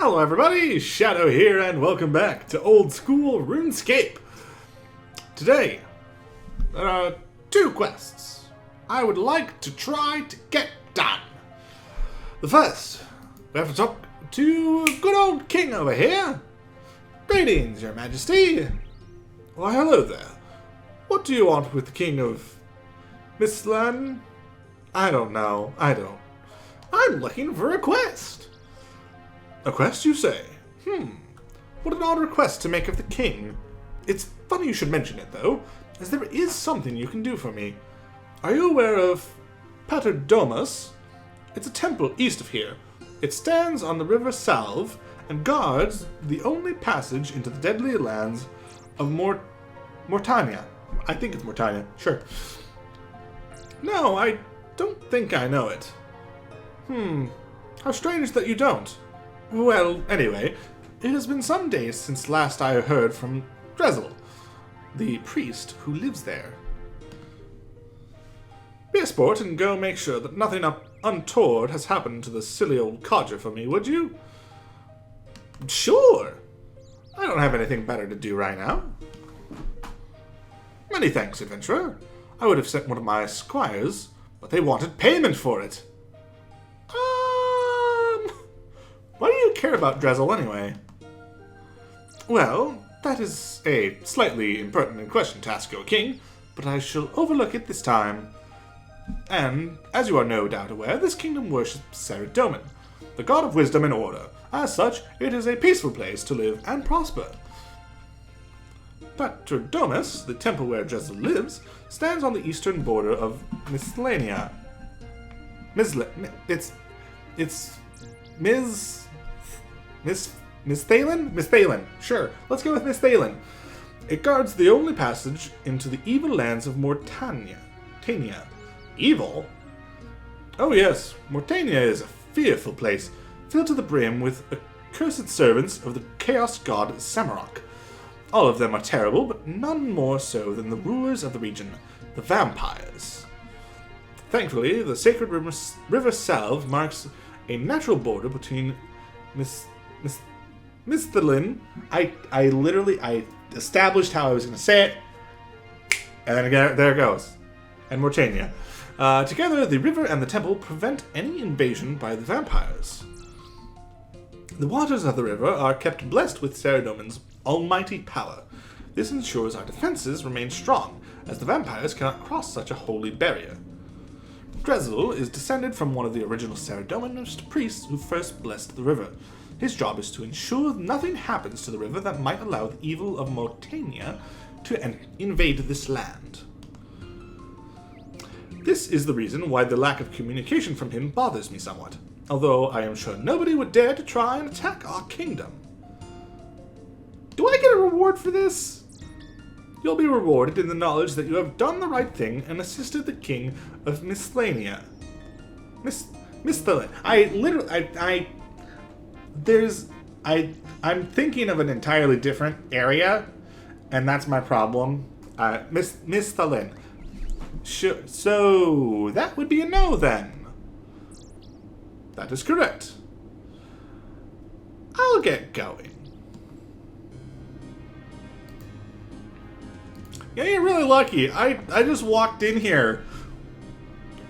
Hello everybody, Shadow here, and welcome back to Old School RuneScape. Today, there are two quests I would like to try to get done. The first, we have to talk to good old King over here. Greetings, Your Majesty. Why, hello there. What do you want with the King of Mistlan? I don't know. I'm looking for a quest. A quest, you say? What an odd request to make of the king. It's funny you should mention it, though, as there is something you can do for me. Are you aware of Paterdomus? It's a temple east of here. It stands on the river Salve and guards the only passage into the deadly lands of Morytania. I think it's Morytania, sure. No, I don't think I know it. How strange that you don't. Well, anyway, it has been some days since last I heard from Peril, the priest who lives there. Be a sport and go make sure that nothing untoward has happened to the silly old codger for me, would you? Sure. I don't have anything better to do right now. Many thanks, adventurer. I would have sent one of my squires, but they wanted payment for it. Why do you care about Peril anyway? Well, that is a slightly impertinent question to ask, O King, but I shall overlook it this time. And, as you are no doubt aware, this kingdom worships Saradomin, the god of wisdom and order. As such, it is a peaceful place to live and prosper. Paterdomus, the temple where Peril lives, stands on the eastern border of Morytania. Misthalin? Sure, let's go with Misthalin. It guards the only passage into the evil lands of Morytania. Evil? Oh yes, Morytania is a fearful place, filled to the brim with accursed servants of the chaos god Samurok. All of them are terrible, but none more so than the rulers of the region, the vampires. Thankfully, the sacred river Salve marks a natural border between Misthalin. I established how I was going to say it, and then again, there it goes. And Morytania. Together, the river and the temple prevent any invasion by the vampires. The waters of the river are kept blessed with Saradomin's almighty power. This ensures our defenses remain strong, as the vampires cannot cross such a holy barrier. Peril is descended from one of the original Saradominist priests who first blessed the river. His job is to ensure nothing happens to the river that might allow the evil of Morytania to invade this land. This is the reason why the lack of communication from him bothers me somewhat, although I am sure nobody would dare to try and attack our kingdom. Do I get a reward for this? You'll be rewarded in the knowledge that you have done the right thing and assisted the king of Misthalin. I'm thinking of an entirely different area, and that's my problem. Misthalin. Sure, so that would be a no then. That is correct. I'll get going. Yeah, you're really lucky. I just walked in here.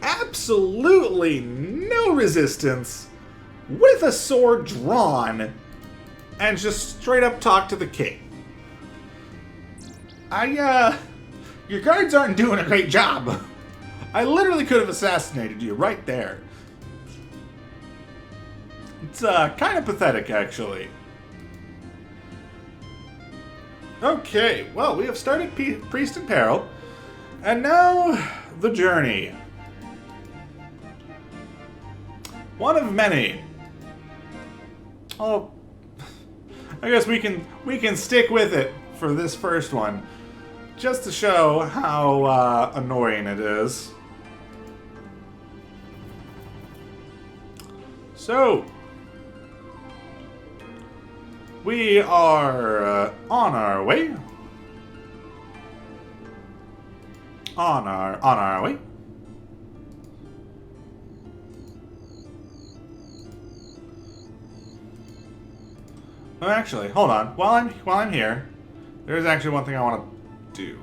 Absolutely no resistance. With a sword drawn. And just straight up talk to the king. Your guards aren't doing a great job. I literally could have assassinated you right there. It's kind of pathetic, actually. Okay, well, we have started Priest in Peril, and now the journey. One of many. Oh, I guess we can stick with it for this first one, just to show how annoying it is. So, we are on our way. On our way. Oh, actually, hold on. While I'm here, there is actually one thing I want to do.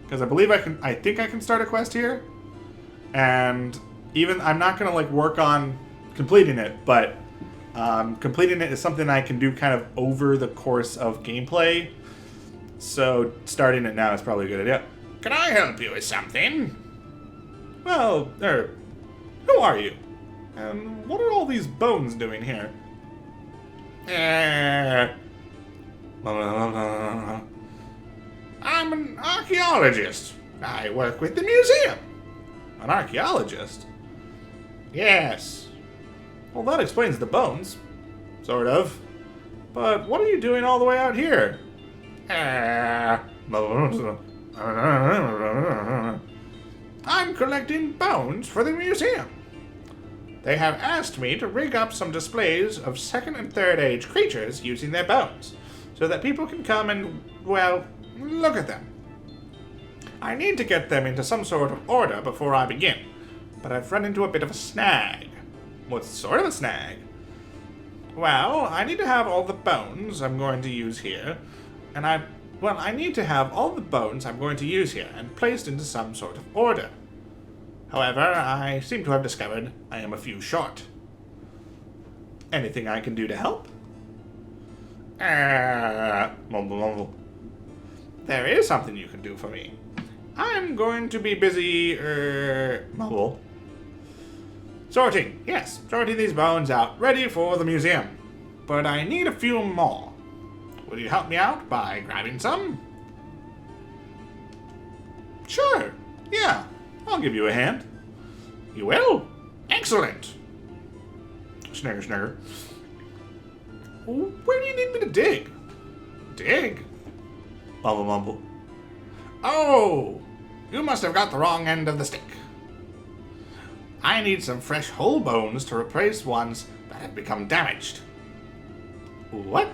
Because I believe I think I can start a quest here. And even, I'm not going to, like, work on completing it, but completing it is something I can do kind of over the course of gameplay. So starting it now is probably a good idea. Can I help you with something? Well, who are you? And what are all these bones doing here? I'm an archaeologist. I work with the museum. An archaeologist? Yes. Well, that explains the bones. Sort of. But what are you doing all the way out here? I'm collecting bones for the museum. They have asked me to rig up some displays of 2nd and 3rd age creatures using their bones, so that people can come and, well, look at them. I need to get them into some sort of order before I begin, but I've run into a bit of a snag. What sort of a snag? Well, I need to have all the bones I'm going to use here, and I need to have all the bones I'm going to use here and placed into some sort of order. However, I seem to have discovered I am a few short. Anything I can do to help? Mumble, mumble. There is something you can do for me. I'm going to be busy, mumble. Sorting, yes, sorting these bones out, ready for the museum. But I need a few more. Will you help me out by grabbing some? Sure, yeah, I'll give you a hand. You will? Excellent. Snigger, snigger. Where do you need me to dig? Dig? Mumble, mumble. Oh, you must have got the wrong end of the stick. I need some fresh whole bones to replace ones that have become damaged. What?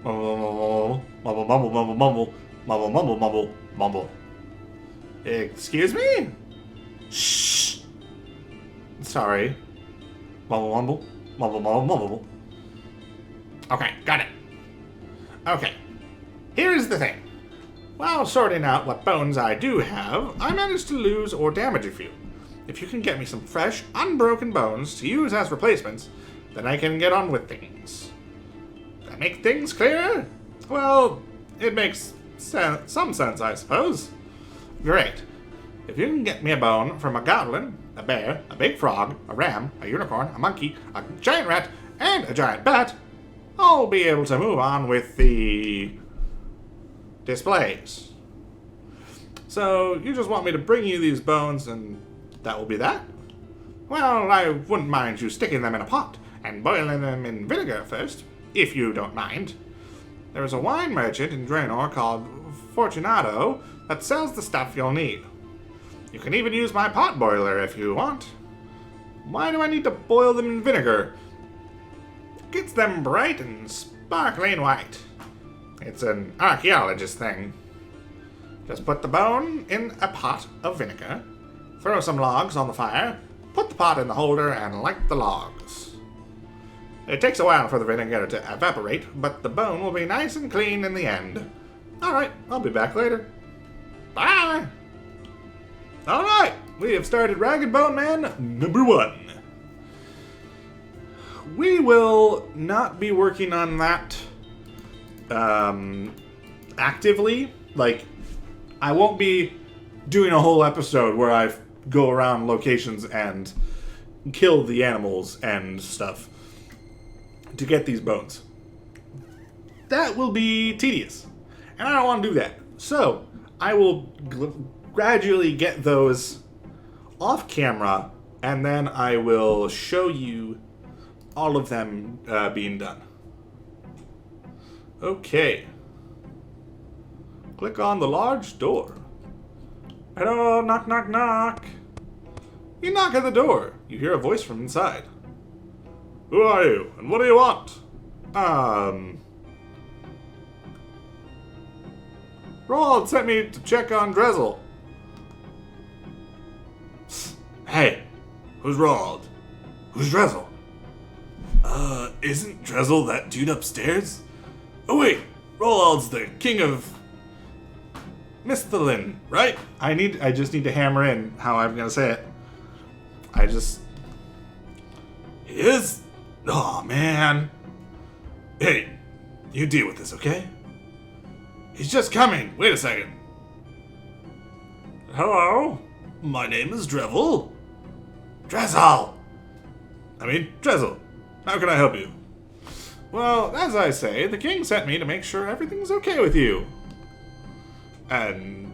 Mumble, mumble, mumble, mumble, mumble, mumble, mumble, mumble, mumble. Excuse me? Shh. Sorry. Mumble, mumble, mumble, mumble, mumble. Okay, got it. Okay. Here's the thing. While sorting out what bones I do have, I managed to lose or damage a few. If you can get me some fresh, unbroken bones to use as replacements, then I can get on with things. That make things clearer? Well, it makes some sense, I suppose. Great. If you can get me a bone from a goblin, a bear, a big frog, a ram, a unicorn, a monkey, a giant rat, and a giant bat, I'll be able to move on with the displays. So, you just want me to bring you these bones and that will be that? Well, I wouldn't mind you sticking them in a pot and boiling them in vinegar first, if you don't mind. There is a wine merchant in Draenor called Fortunato that sells the stuff you'll need. You can even use my pot boiler if you want. Why do I need to boil them in vinegar? It gets them bright and sparkling white. It's an archaeologist thing. Just put the bone in a pot of vinegar, throw some logs on the fire, put the pot in the holder, and light the logs. It takes a while for the vinegar to evaporate, but the bone will be nice and clean in the end. Alright, I'll be back later. Bye! Alright, we have started Ragged Bone Man number 1. We will not be working on that actively. Like, I won't be doing a whole episode where I go around locations and kill the animals and stuff to get these bones. That will be tedious, and I don't want to do that. So, I will gradually get those off camera, and then I will show you all of them being done. Okay. Click on the large door. Hello, knock, knock, knock. You knock at the door. You hear a voice from inside. Who are you, and what do you want? Roald sent me to check on Drezel. Hey, who's Roald? Who's Drezel? Isn't Drizzle that dude upstairs? Oh wait, Roald's the king of Misthalin, right? I just need to hammer in how I'm gonna say it. He is? Oh man. Hey, you deal with this, okay? He's just coming. Wait a second. Hello? My name is Drizzle. Drizzle! Drizzle. How can I help you? Well, as I say, the king sent me to make sure everything's okay with you. And,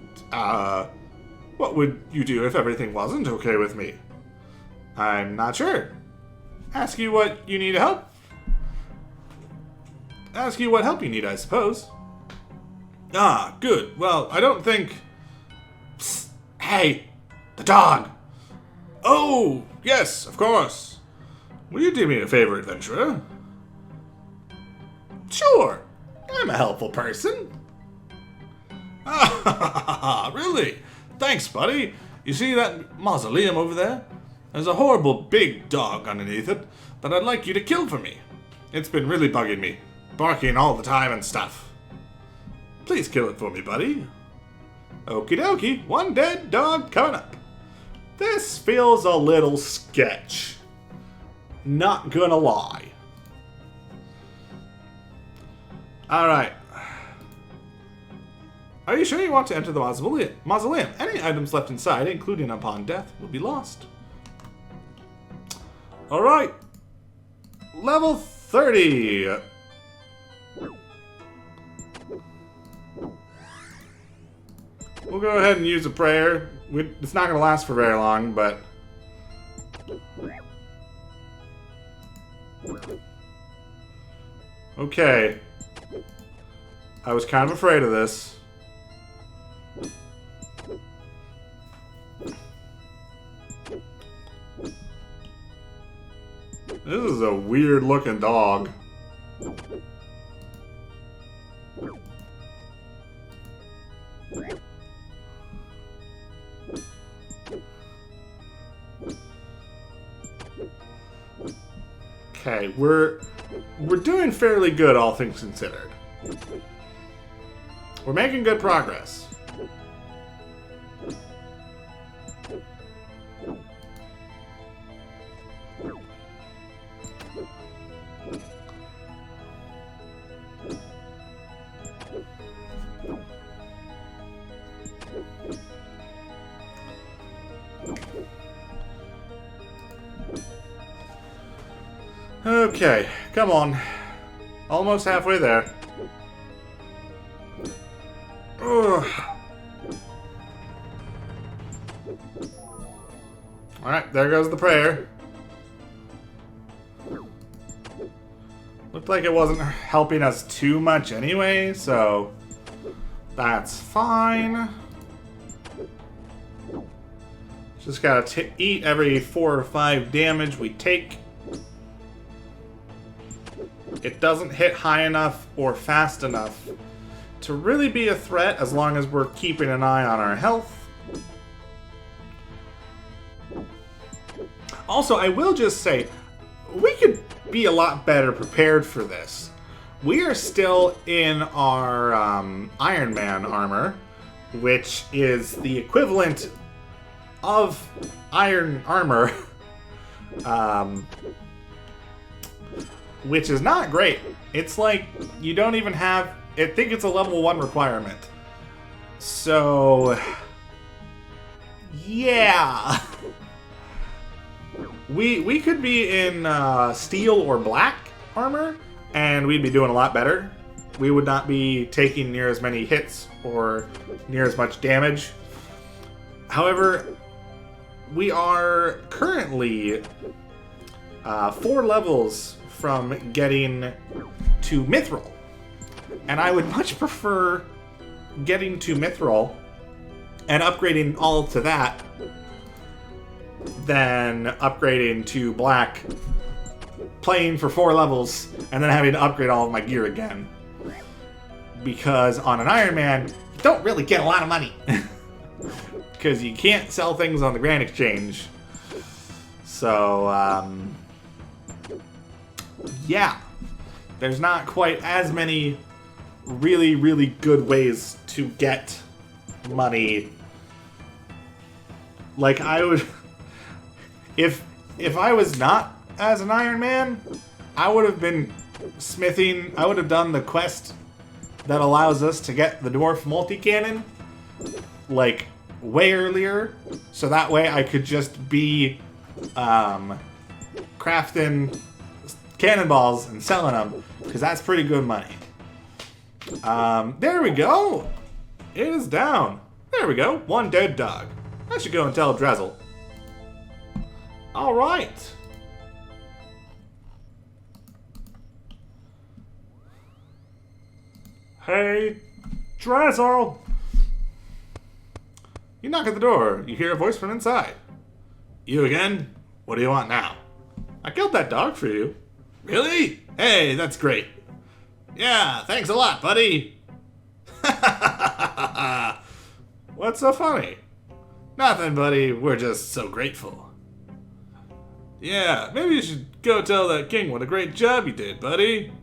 what would you do if everything wasn't okay with me? I'm not sure. Ask you what you need help? Ask you what help you need, I suppose. Ah, good. Well, I don't think... Psst. Hey, the dog. Oh, yes, of course. Will you do me a favor, adventurer? Sure. I'm a helpful person. Ah, really? Thanks, buddy. You see that mausoleum over there? There's a horrible big dog underneath it that I'd like you to kill for me. It's been really bugging me, barking all the time and stuff. Please kill it for me, buddy. Okie dokie, one dead dog coming up. This feels a little sketch. Not gonna lie. Alright. Are you sure you want to enter the mausoleum? Any items left inside, including upon death, will be lost. Alright. Level 30. We'll go ahead and use a prayer. It's not going to last for very long, but... Okay. I was kind of afraid of this. This is a weird looking dog. Okay, we're doing fairly good, all things considered. We're making good progress. Okay, come on. Almost halfway there. Ugh. Alright, there goes the prayer. Looked like it wasn't helping us too much anyway, so that's fine. Just gotta eat every 4 or 5 damage we take. It doesn't hit high enough or fast enough to really be a threat as long as we're keeping an eye on our health. Also, I will just say, we could be a lot better prepared for this. We are still in our Iron Man armor, which is the equivalent of iron armor. Which is not great. It's like, you don't even have... I think it's a level 1 requirement. So... yeah. We could be in steel or black armor, and we'd be doing a lot better. We would not be taking near as many hits or near as much damage. However, we are currently 4 levels from getting to Mithril. And I would much prefer getting to Mithril and upgrading all to that than upgrading to Black, playing for 4 levels, and then having to upgrade all of my gear again. Because on an Iron Man, you don't really get a lot of money. Because you can't sell things on the Grand Exchange. So, yeah, there's not quite as many really, really good ways to get money. Like, I would... If I was not as an Iron Man, I would have been smithing... I would have done the quest that allows us to get the Dwarf Multi-Cannon, like, way earlier. So that way I could just be crafting cannonballs and selling them, because that's pretty good money. There we go. It is down. There we go. One dead dog. I should go and tell Drezel. All right. Hey, Drezel. You knock at the door. You hear a voice from inside. You again? What do you want now? I killed that dog for you. Really? Hey, that's great. Yeah, thanks a lot, buddy. What's so funny? Nothing, buddy. We're just so grateful. Yeah, maybe you should go tell that king what a great job you did, buddy.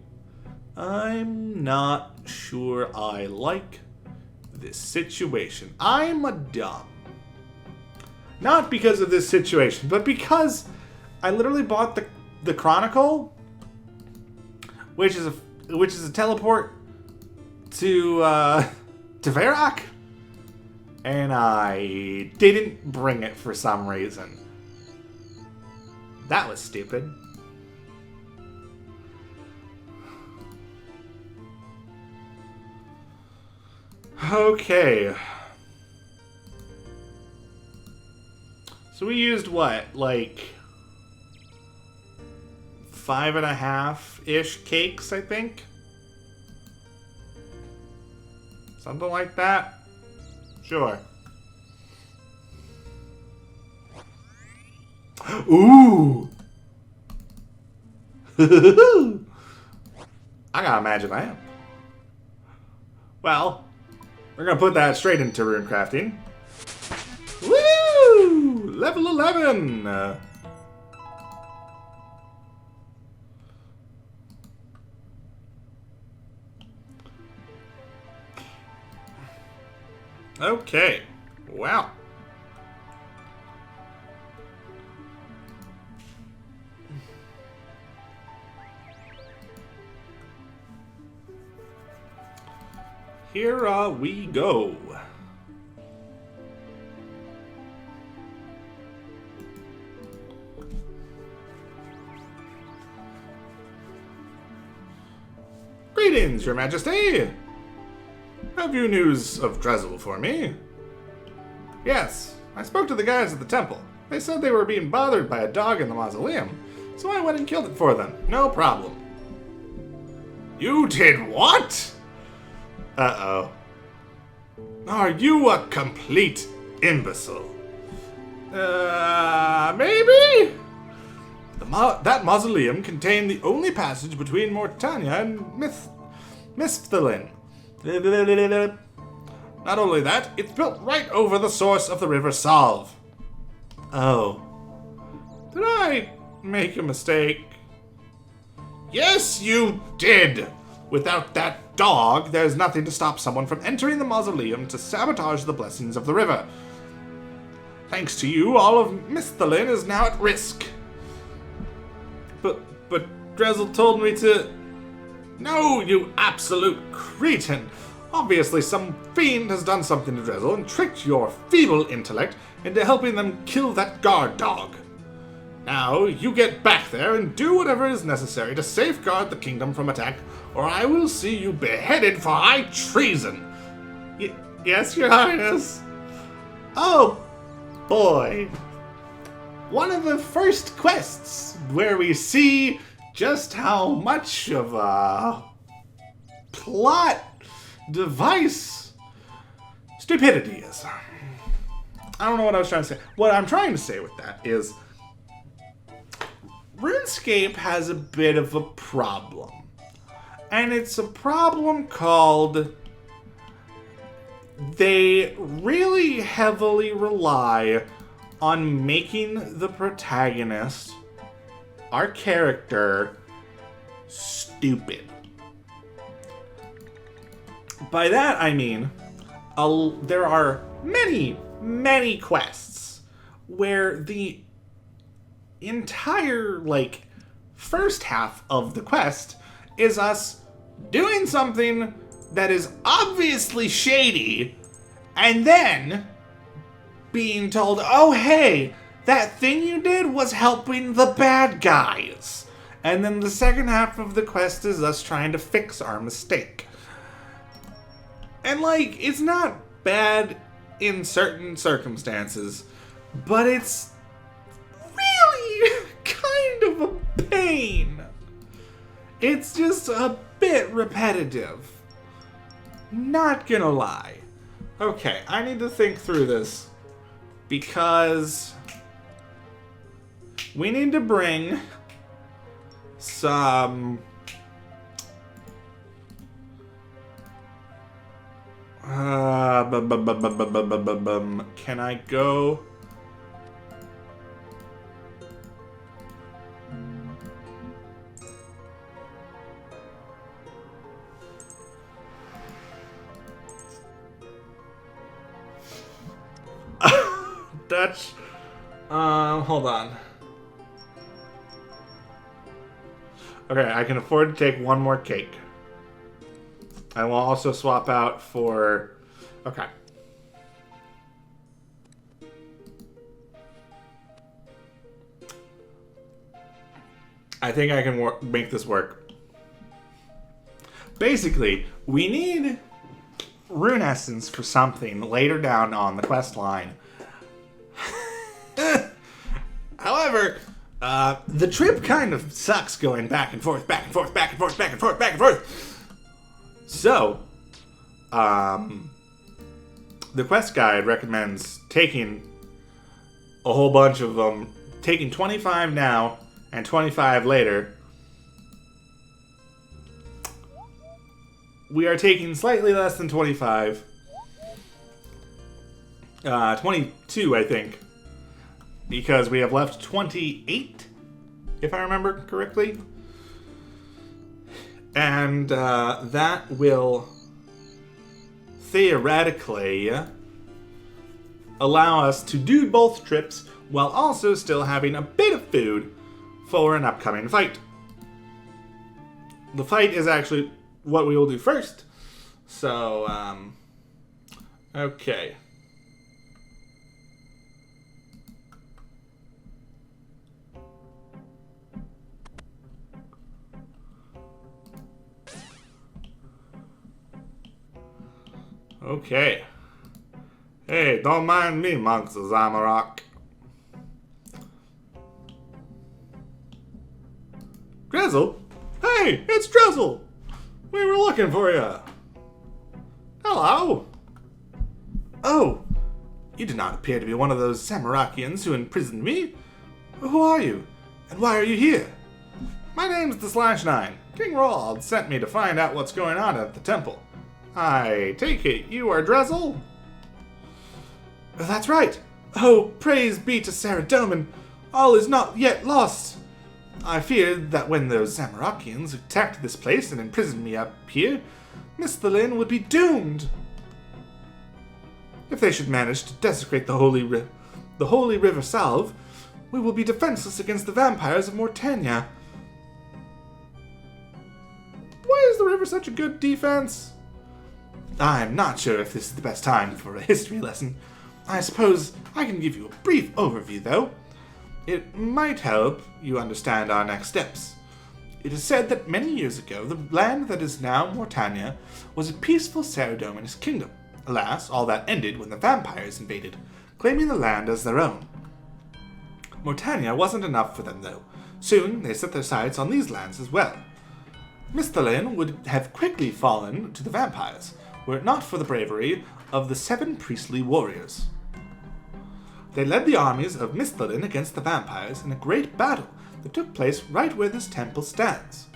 I'm not sure I like this situation. I'm a dumb. Not because of this situation, but because I literally bought the Chronicle, which is a teleport to Varrock, and I didn't bring it for some reason. That was stupid. Okay. So we used what? Like 5.5-ish cakes, I think? Something like that? Sure. Ooh! I got a magic lamp. Well, we're gonna put that straight into rune crafting. Woo! Level 11! Okay. Wow. Here we go. Greetings, Your Majesty! Have you news of Drezel for me? Yes, I spoke to the guys at the temple. They said they were being bothered by a dog in the mausoleum, so I went and killed it for them. No problem. You did what? Uh-oh. Are you a complete imbecile? Maybe? That mausoleum contained the only passage between Morytania and Misthalin. Not only that, it's built right over the source of the River Salve. Oh. Did I make a mistake? Yes, you did! Without that dog, there's nothing to stop someone from entering the mausoleum to sabotage the blessings of the river. Thanks to you, all of Misthalin is now at risk. But Drezel told me to... No, you absolute cretin! Obviously, some fiend has done something to Drezel and tricked your feeble intellect into helping them kill that guard dog. Now, you get back there and do whatever is necessary to safeguard the kingdom from attack, or I will see you beheaded for high treason. Yes, Your Highness. Oh, boy. One of the first quests where we see just how much of a plot device stupidity is. I don't know what I was trying to say. What I'm trying to say with that is RuneScape has a bit of a problem. And it's a problem called they really heavily rely on making the protagonist, our character, stupid. By that I mean, there are many quests where the entire, like, first half of the quest is us doing something that is obviously shady, and then being told, oh hey, that thing you did was helping the bad guys. And then the second half of the quest is us trying to fix our mistake. And, like, it's not bad in certain circumstances, but it's really kind of a pain. It's just a bit repetitive. Not gonna lie. Okay, I need to think through this, because we need to bring some can I go? Dutch. Hold on. Okay, I can afford to take one more cake. I will also swap out for... Okay. I think I can make this work. Basically, we need rune essence for something later down on the quest line. However, the trip kind of sucks going back and forth, back and forth, back and forth, back and forth, back and forth. So, the quest guide recommends taking a whole bunch of them, taking 25 now and 25 later. We are taking slightly less than 25. 22, I think. Because we have left 28, if I remember correctly. And that will theoretically allow us to do both trips while also still having a bit of food for an upcoming fight. The fight is actually what we will do first. So, okay. Okay. Hey, don't mind me, monks of Zamorak. Drizzle? Hey, it's Drizzle! We were looking for you. Hello? Oh, you do not appear to be one of those Samarakians who imprisoned me. Who are you? And why are you here? My name's the Slash9. King Roald sent me to find out what's going on at the temple. I take it you are Drizzle? That's right. Oh, praise be to Saradomin. All is not yet lost. I feared that when those Zamarakians attacked this place and imprisoned me up here, Misthalin would be doomed. If they should manage to desecrate the holy river Salve, we will be defenseless against the vampires of Morytania. Why is the river such a good defense? I'm not sure if this is the best time for a history lesson. I suppose I can give you a brief overview, though. It might help you understand our next steps. It is said that many years ago, the land that is now Morytania was a peaceful Saradominist kingdom. Alas, all that ended when the vampires invaded, claiming the land as their own. Morytania wasn't enough for them, though. Soon, they set their sights on these lands as well. Misthalin would have quickly fallen to the vampires, were it not for the bravery of the 7 priestly warriors. They led the armies of Misthalin against the vampires in a great battle that took place right where this temple stands.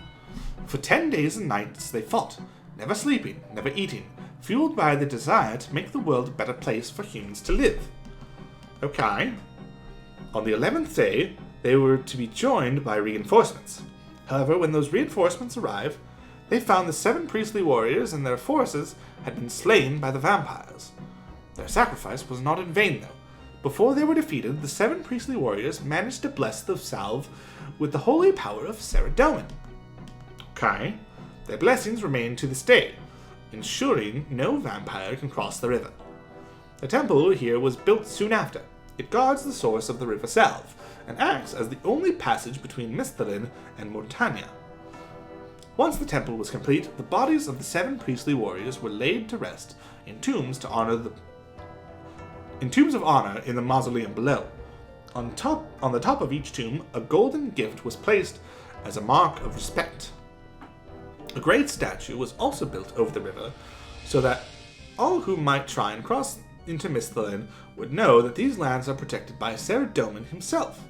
For 10 days and nights they fought, never sleeping, never eating, fueled by the desire to make the world a better place for humans to live. Okay. On the 11th day, they were to be joined by reinforcements. However, when those reinforcements arrived, they found the 7 priestly warriors and their forces had been slain by the vampires. Their sacrifice was not in vain, though. Before they were defeated, the 7 priestly warriors managed to bless the salve with the holy power of Saradomin. Okay. Their blessings remain to this day, ensuring no vampire can cross the river. The temple here was built soon after. It guards the source of the river Salve, and acts as the only passage between Misthalin and Morytania. Once the temple was complete, the bodies of the 7 priestly warriors were laid to rest in tombs of honor in the mausoleum below. On the top of each tomb, a golden gift was placed as a mark of respect. A great statue was also built over the river, so that all who might try and cross into Misthalin would know that these lands are protected by Saradomin himself.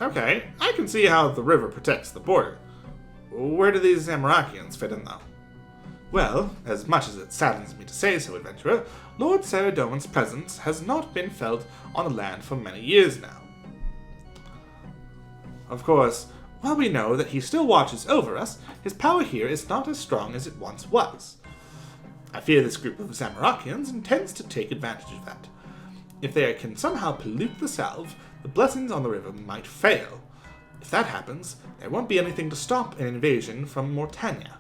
Okay, I can see how the river protects the border. Where do these Amarakians fit in, though? Well, as much as it saddens me to say so, adventurer, Lord Saradomin's presence has not been felt on the land for many years now. Of course, while we know that he still watches over us, his power here is not as strong as it once was. I fear this group of Zamarakians intends to take advantage of that. If they can somehow pollute the salve, the blessings on the river might fail. If that happens, there won't be anything to stop an invasion from Morytania.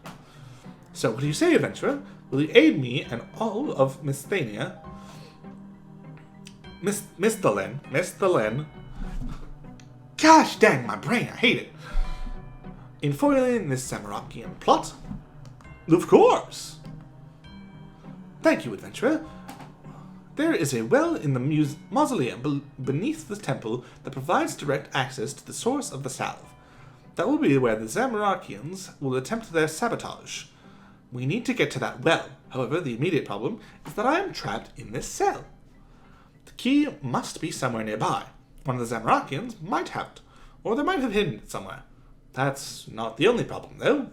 So what do you say, adventurer? Will you aid me and all of Misthalin? Gosh dang my brain, I hate it. In foiling this Zamarakian plot? Of course! Thank you, adventurer. There is a well in the mausoleum beneath the temple that provides direct access to the source of the salve. That will be where the Zamarakians will attempt their sabotage. We need to get to that well. However, the immediate problem is that I am trapped in this cell. The key must be somewhere nearby. One of the Zamarakians might have it, or they might have hidden it somewhere. That's not the only problem, though.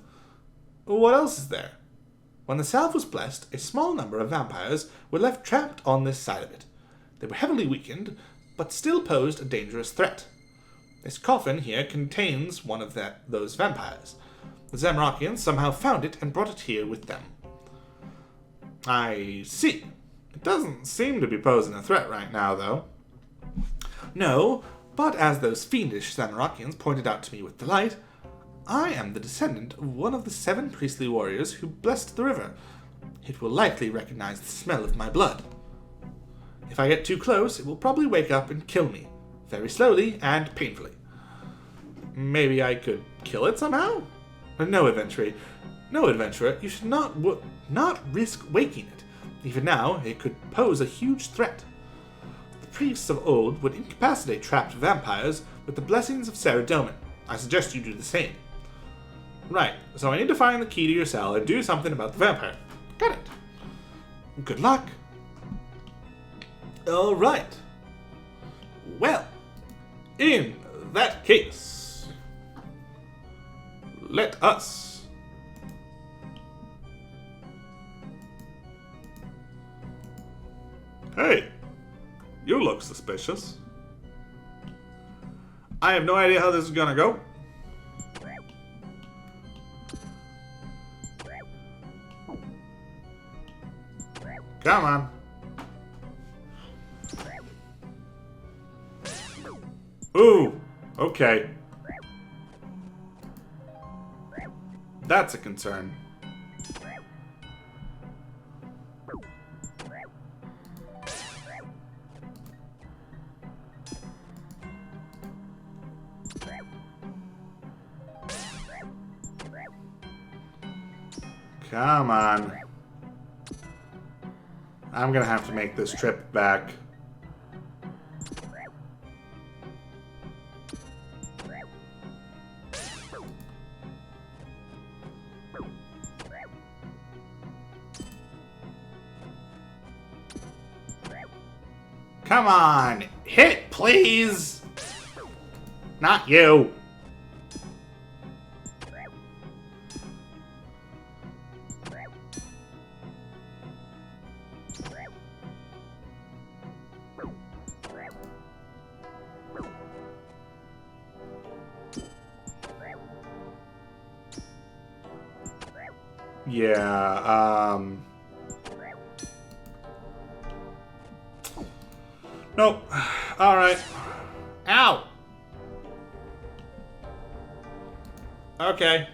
What else is there? When the salve was blessed, a small number of vampires were left trapped on this side of it. They were heavily weakened, but still posed a dangerous threat. This coffin here contains one of those vampires. The Zamarakians somehow found it and brought it here with them. I see. It doesn't seem to be posing a threat right now, though. No, but as those fiendish Zamarakians pointed out to me with delight, I am the descendant of one of the 7 priestly warriors who blessed the river. It will likely recognize the smell of my blood. If I get too close, it will probably wake up and kill me, very slowly and painfully. Maybe I could kill it somehow? No, adventurer, you should not risk waking it. Even now, it could pose a huge threat. The priests of old would incapacitate trapped vampires with the blessings of Saradomin. I suggest you do the same. Right, so I need to find the key to your cell and do something about the vampire. Got it. Good luck. Alright. Well, in that case, let us Hey, you look suspicious. I have no idea how this is gonna go. Come on. Ooh, okay. That's a concern. Come on. I'm gonna have to make this trip back. Come on! Hit, please! Not you! Yeah, nope. Alright. Ow! Okay.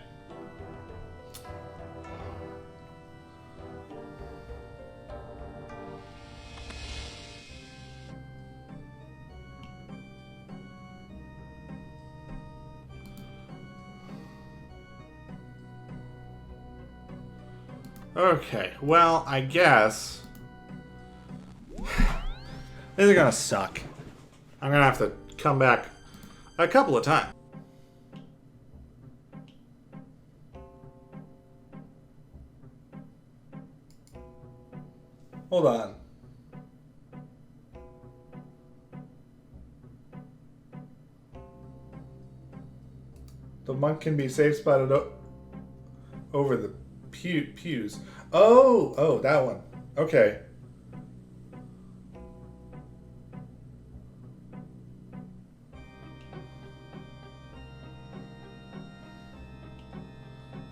Okay, well, I guess this is gonna suck. I'm gonna have to come back a couple of times. Hold on. The monk can be safe spotted over the pews. Oh, that one. Okay.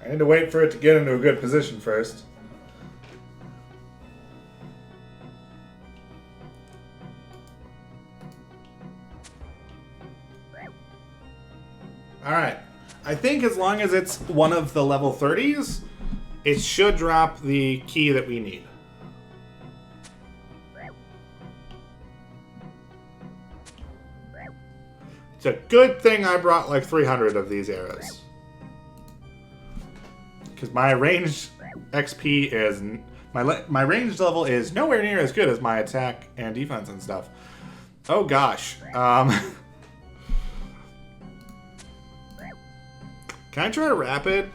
I need to wait for it to get into a good position first. Alright. I think as long as it's one of the level 30s, it should drop the key that we need. It's a good thing I brought like 300 of these arrows. Because my ranged XP is... My ranged level is nowhere near as good as my attack and defense and stuff. Oh gosh. Can I try rapid?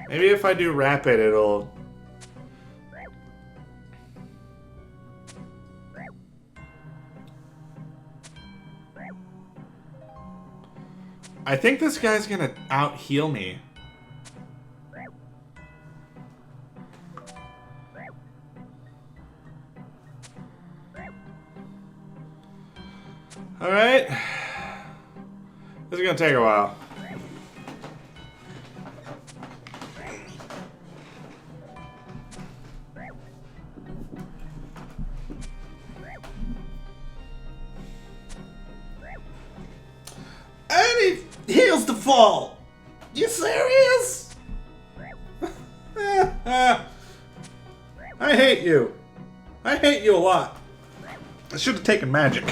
Maybe if I do rapid, it'll... I think this guy's gonna out-heal me. Alright. This is gonna take a while. And he heals the fall! You serious? I hate you. I hate you a lot. I should have taken magic.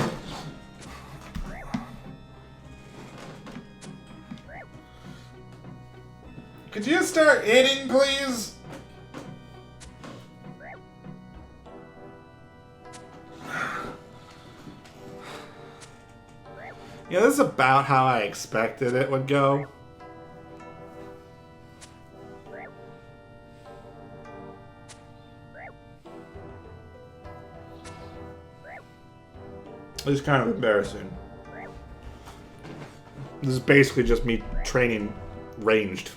Could you start hitting, please? Yeah, this is about how I expected it would go. This is kind of embarrassing. This is basically just me training ranged.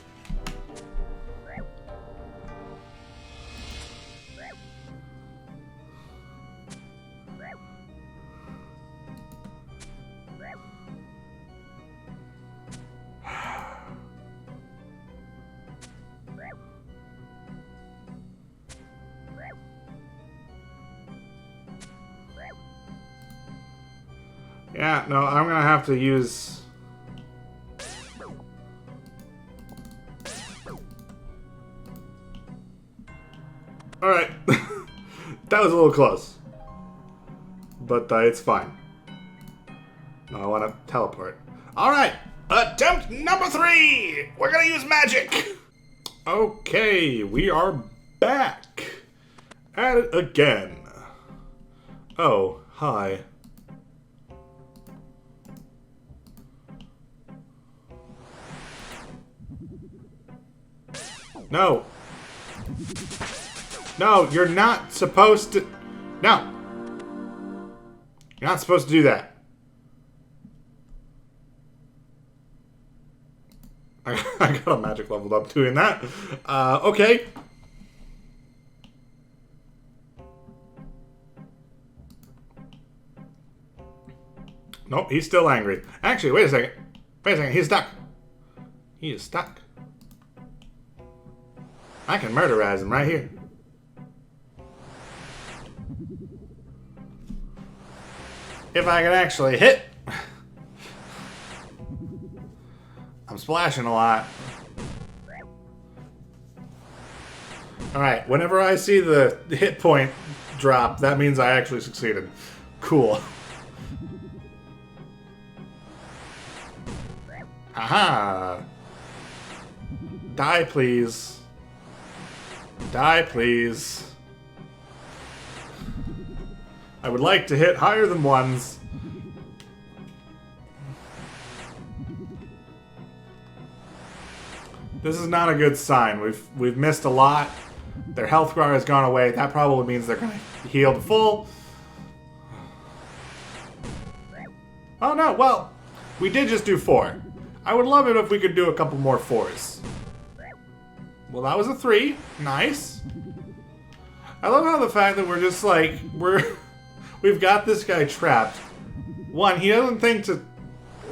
Yeah, no, I'm gonna have to use... Alright. That was a little close. But it's fine. No, I want to teleport. Alright, attempt number 3! We're gonna use magic! Okay, we are back. At it again. Oh, hi. No. No, you're not supposed to... No. You're not supposed to do that. I got a magic leveled up doing that. Okay. Nope, he's still angry. Actually, wait a second. Wait a second, he's stuck. He is stuck. I can murderize him right here. If I can actually hit. I'm splashing a lot. Alright, whenever I see the hit point drop, that means I actually succeeded. Cool. Haha! Die, please. Die, please. I would like to hit higher than ones. This is not a good sign. We've missed a lot. Their health bar has gone away. That probably means they're gonna heal to full. Oh no, well, we did just do 4. I would love it if we could do a couple more 4s. Well, that was a 3. Nice. I love how the fact that we're just like, we've got this guy trapped. One, he doesn't think to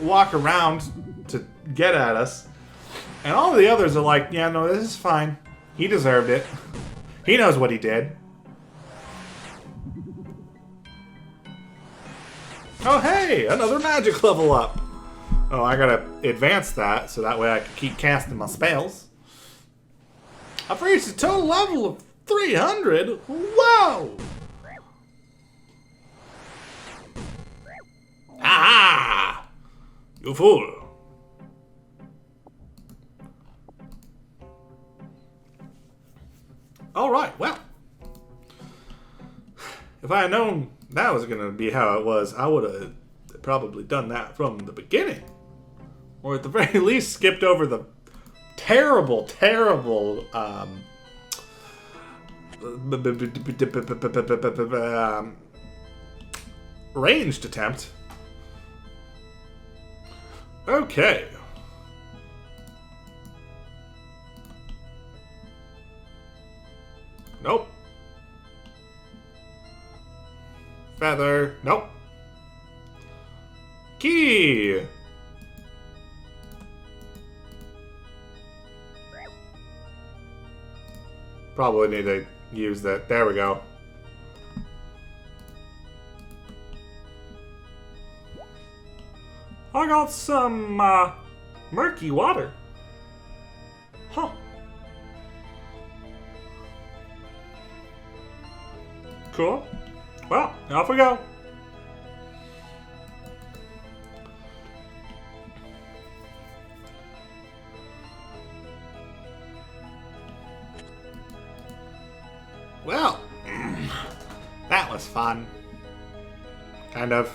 walk around to get at us. And all of the others are like, yeah, no, this is fine. He deserved it. He knows what he did. Oh, hey, another magic level up. Oh, I gotta advance that so that way I can keep casting my spells. I've reached a total level of 300. Whoa! Aha! You fool. Alright, well. If I had known that was gonna be how it was, I would have probably done that from the beginning. Or at the very least skipped over the terrible, terrible ranged attempt. Okay. Nope. Feather. Nope. Key. Probably need to use that. There we go. I got some murky water. Huh. Cool. Well, off we go. Well, that was fun. Kind of.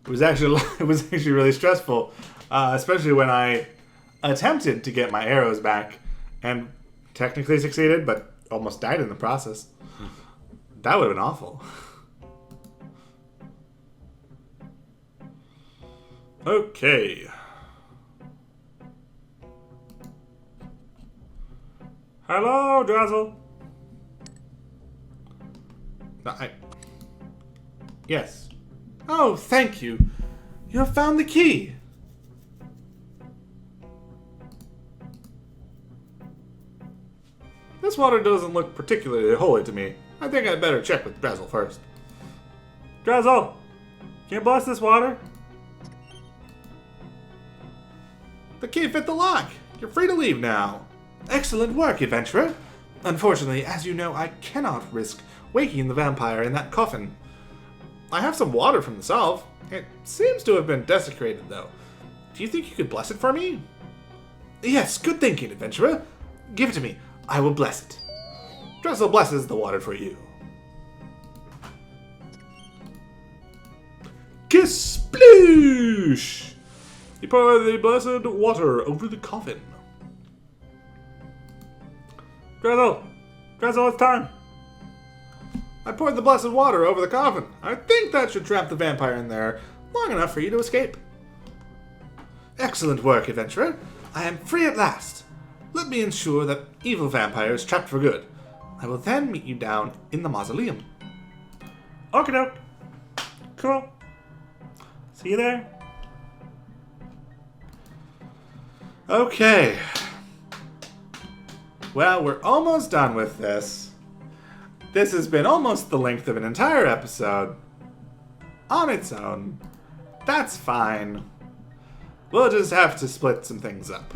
It was actually really stressful, especially when I attempted to get my arrows back and technically succeeded, but almost died in the process. That would have been awful. Okay. Hello, Drazzle. Yes. Oh, thank you. You have found the key. This water doesn't look particularly holy to me. I think I'd better check with Drazzle first. Drazzle, can you bless this water? The key fit the lock. You're free to leave now. Excellent work, adventurer. Unfortunately, as you know, I cannot risk waking the vampire in that coffin. I have some water from the salve. It seems to have been desecrated, though. Do you think you could bless it for me? Yes, good thinking, adventurer. Give it to me. I will bless it. Drazzle blesses the water for you. Kisploosh! You pour the blessed water over the coffin. Drazzle! Drazzle, it's time! I poured the blessed water over the coffin. I think that should trap the vampire in there long enough for you to escape. Excellent work, adventurer. I am free at last. Let me ensure that evil vampire is trapped for good. I will then meet you down in the mausoleum. Okie doke. Cool. See you there. Well, we're almost done with this. This has been almost the length of an entire episode. On its own. That's fine. We'll just have to split some things up.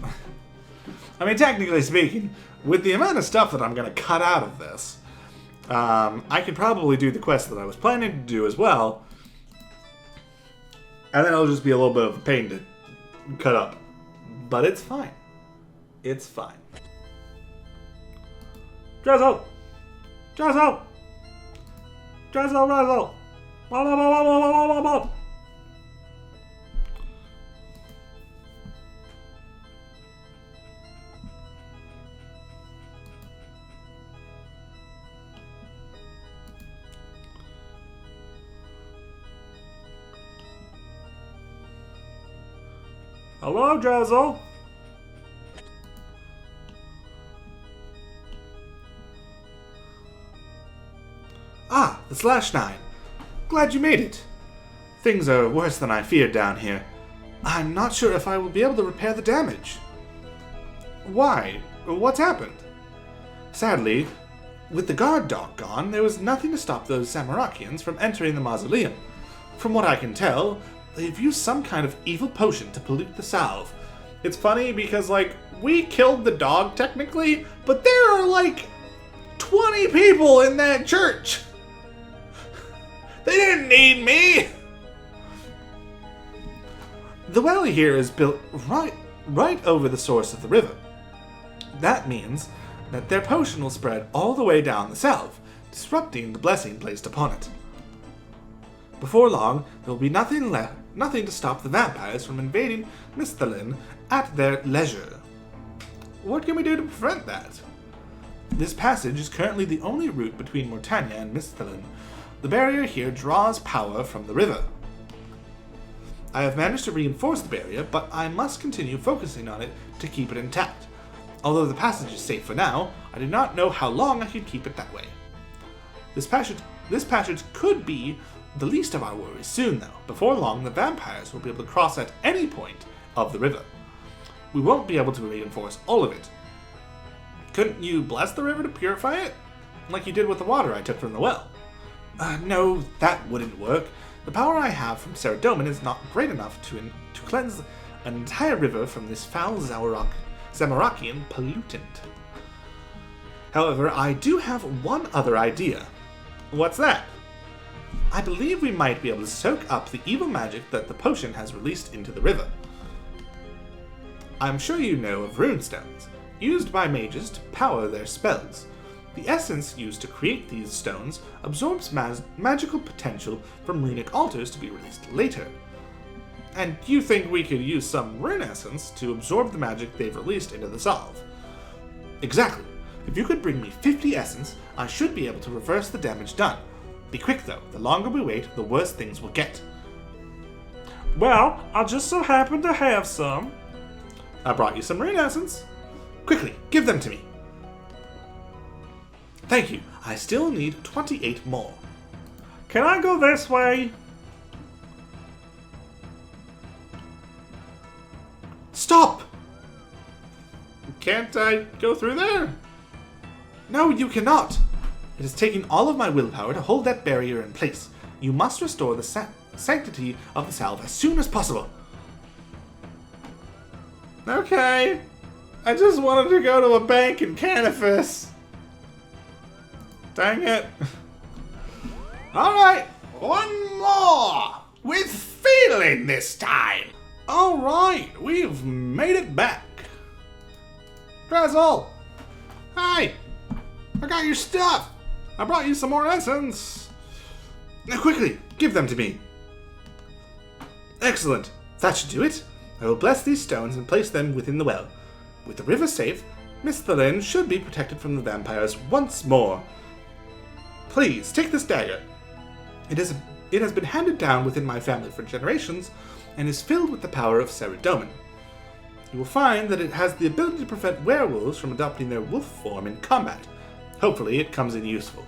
I mean, technically speaking, with the amount of stuff that I'm going to cut out of this, I could probably do the quest that I was planning to do as well. And then it'll just be a little bit of a pain to cut up. But it's fine. It's fine. Drizzle! Drizzle! Drizzle, Drizzle! Hello, Drizzle. Ah, the /9. Glad you made it. Things are worse than I feared down here. I'm not sure if I will be able to repair the damage. Why? What's happened? Sadly, with the guard dog gone, there was nothing to stop those Samarakians from entering the mausoleum. From what I can tell, they've used some kind of evil potion to pollute the salve. It's funny because, like, we killed the dog technically, but there are, like, 20 people in that church. They didn't need me. The well here is built right over the source of the river. That means that their potion will spread all the way down the salve, disrupting the blessing placed upon it. Before long, there will be nothing to stop the vampires from invading Misthalin at their leisure. What can we do to prevent that? This passage is currently the only route between Morytania and Misthalin. The barrier here draws power from the river. I have managed to reinforce the barrier, but I must continue focusing on it to keep it intact. Although the passage is safe for now, I do not know how long I can keep it that way. This passage could be the least of our worries soon, though. Before long, the vampires will be able to cross at any point of the river. We won't be able to reinforce all of it. Couldn't you bless the river to purify it? Like you did with the water I took from the well? No, that wouldn't work. The power I have from Saradomin is not great enough to cleanse an entire river from this foul Zamarakian pollutant. However, I do have one other idea. What's that? I believe we might be able to soak up the evil magic that the potion has released into the river. I'm sure you know of runestones, used by mages to power their spells. The essence used to create these stones absorbs magical potential from runic altars to be released later. And you think we could use some rune essence to absorb the magic they've released into the salve? Exactly. If you could bring me 50 essence, I should be able to reverse the damage done. Be quick though, the longer we wait, the worse things will get. Well, I just so happen to have some. I brought you some rune essence. Quickly, give them to me. Thank you. I still need 28 more. Can I go this way? Stop! Can't I go through there? No, you cannot. It is taking all of my willpower to hold that barrier in place. You must restore the sanctity of the salve as soon as possible. Okay. I just wanted to go to a bank in Canifis. Dang it. Alright, one more. With feeling this time. Alright, we've made it back. Drizzle. Hi. I got your stuff. I brought you some more essence. Now quickly, give them to me. Excellent. That should do it. I will bless these stones and place them within the well. With the river safe, Misthalin should be protected from the vampires once more. Please, take this dagger. It has been handed down within my family for generations and is filled with the power of Saradomin. You will find that it has the ability to prevent werewolves from adopting their wolf form in combat. Hopefully it comes in useful.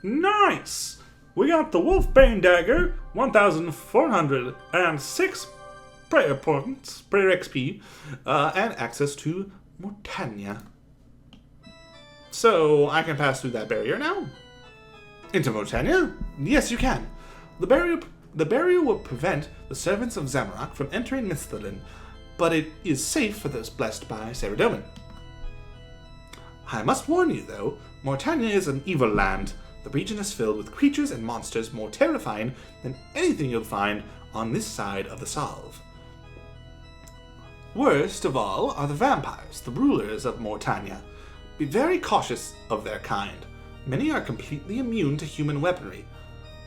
Nice! We got the Wolfbane Dagger, 1,406 prayer XP, and access to Morytania. So, I can pass through that barrier now? Into Morytania? Yes, you can. The barrier will prevent the servants of Zamorak from entering Misthalin, but it is safe for those blessed by Saradomin. I must warn you, though, Morytania is an evil land. The region is filled with creatures and monsters more terrifying than anything you'll find on this side of the Salve. Worst of all are the vampires, the rulers of Morytania. Be very cautious of their kind. Many are completely immune to human weaponry.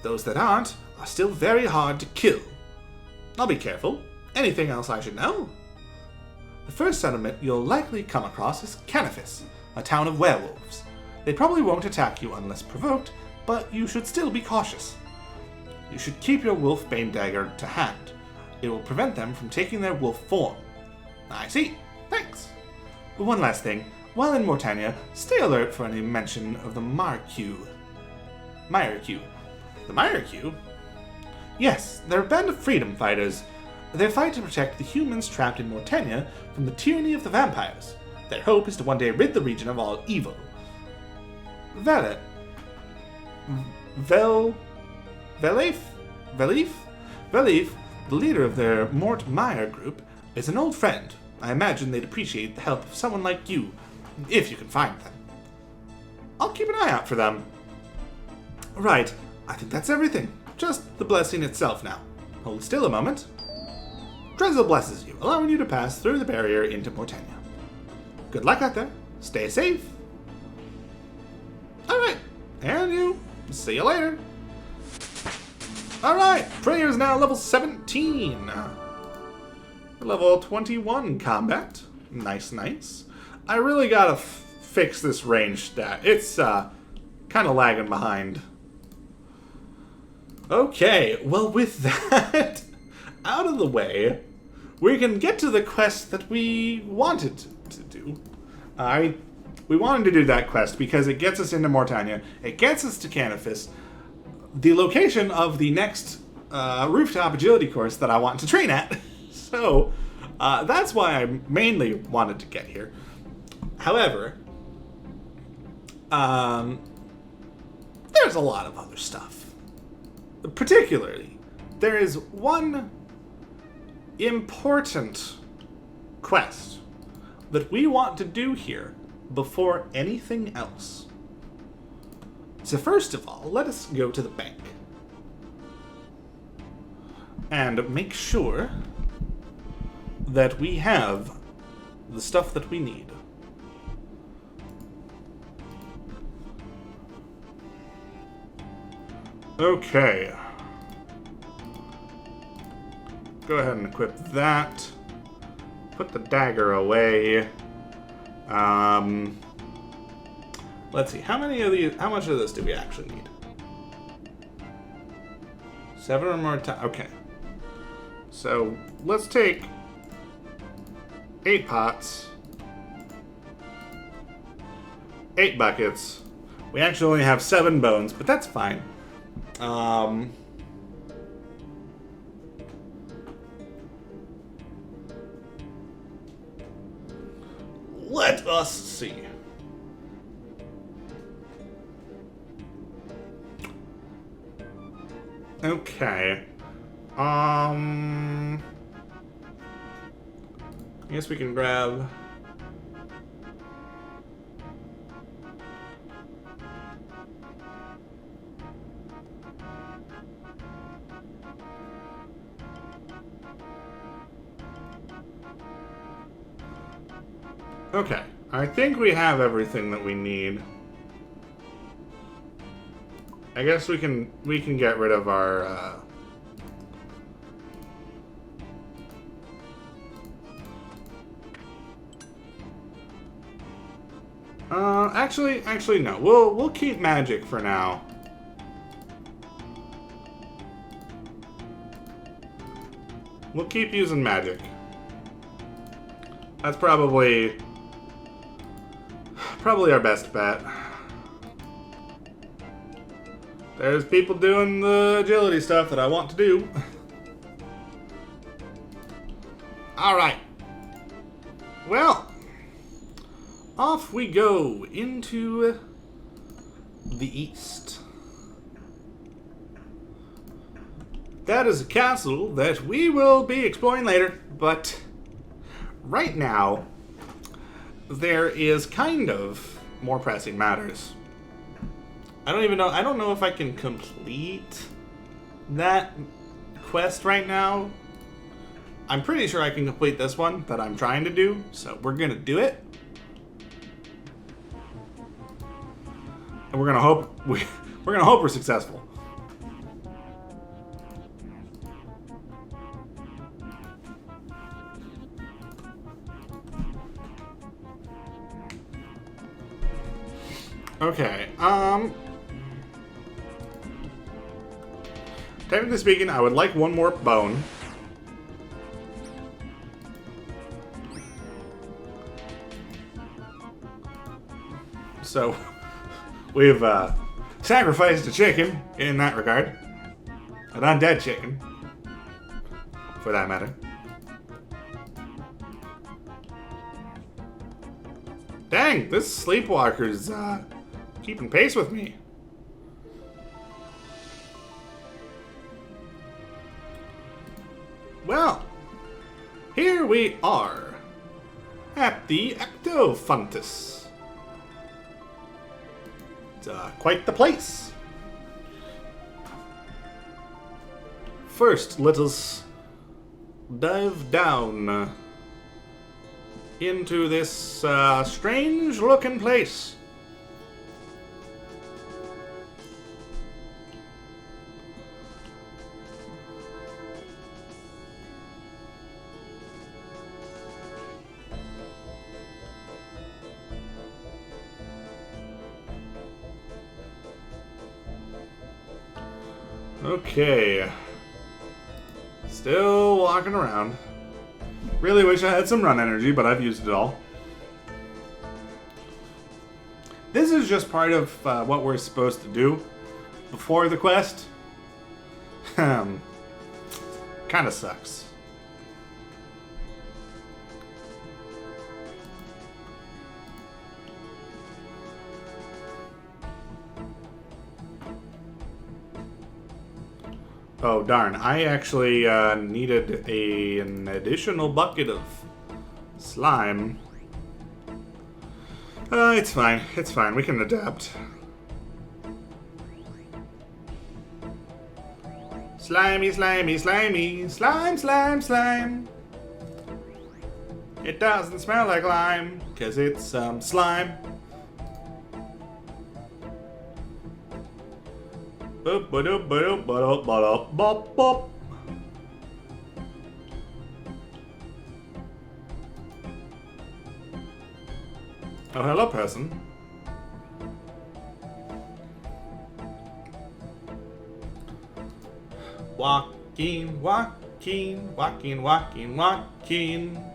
Those that aren't are still very hard to kill. I'll be careful. Anything else I should know? The first settlement you'll likely come across is Canifis, a town of werewolves. They probably won't attack you unless provoked, but you should still be cautious. You should keep your wolfbane dagger to hand. It will prevent them from taking their wolf form. I see. Thanks. But one last thing. While in Morytania, stay alert for any mention of the Myreque. The Myreque? Yes, they're a band of freedom fighters. They fight to protect the humans trapped in Morytania from the tyranny of the vampires. Their hope is to one day rid the region of all evil. Velif, the leader of their Mort Meyer group, is an old friend. I imagine they'd appreciate the help of someone like you, if you can find them. I'll keep an eye out for them. Right, I think that's everything. Just the blessing itself now. Hold still a moment. Drezel blesses you, allowing you to pass through the barrier into Morytania. Good luck out there. Stay safe. Alright, and you. See you later. Alright, Prayer's now level 17. Level 21 combat. Nice, nice. I really gotta fix this range stat. It's kind of lagging behind. Okay, well with that out of the way, we can get to the quest that we wanted to do. We wanted to do that quest because it gets us into Morytania. It gets us to Canifis, the location of the next rooftop agility course that I want to train at. So, that's why I mainly wanted to get here. However, there's a lot of other stuff. Particularly, there is one important quest that we want to do here before anything else. So first of all, let us go to the bank and make sure that we have the stuff that we need. Okay. Go ahead and equip that. Put the dagger away. Let's see. How much of this do we actually need? 7 or more times. Okay. So let's take 8 pots, 8 buckets. We actually only have 7 bones, but that's fine. Let us see. Okay. I guess we can grab... Okay, I think we have everything that we need. I guess we can get rid of our actually no. We'll keep magic for now. We'll keep using magic. That's probably our best bet. There's people doing the agility stuff that I want to do. Alright. Well, off we go into the east. That is a castle that we will be exploring later, but right now there is kind of more pressing matters. I don't know if I can complete that quest right now. I'm pretty sure I can complete this one that I'm trying to do, so we're gonna do it. And we're gonna hope we're successful. Okay, technically speaking, I would like one more bone. So, we've sacrificed a chicken in that regard. An undead chicken, for that matter. Dang, this sleepwalker's keeping pace with me. Well, here we are at the Ectofuntus. It's quite the place. First, let us dive down into this strange-looking place. Okay. Still walking around. Really wish I had some run energy, but I've used it all. This is just part of what we're supposed to do before the quest. Kinda sucks. Oh, darn. I actually needed an additional bucket of slime. It's fine. It's fine. We can adapt. Slimy, slimy, slimy. Slime, slime, slime. It doesn't smell like lime, because it's slime. Boop, ba-doop, ba-doop, ba-doop, ba-doop, bop, bop. Oh, hello, person. Walking, walking, walking, walking, walking.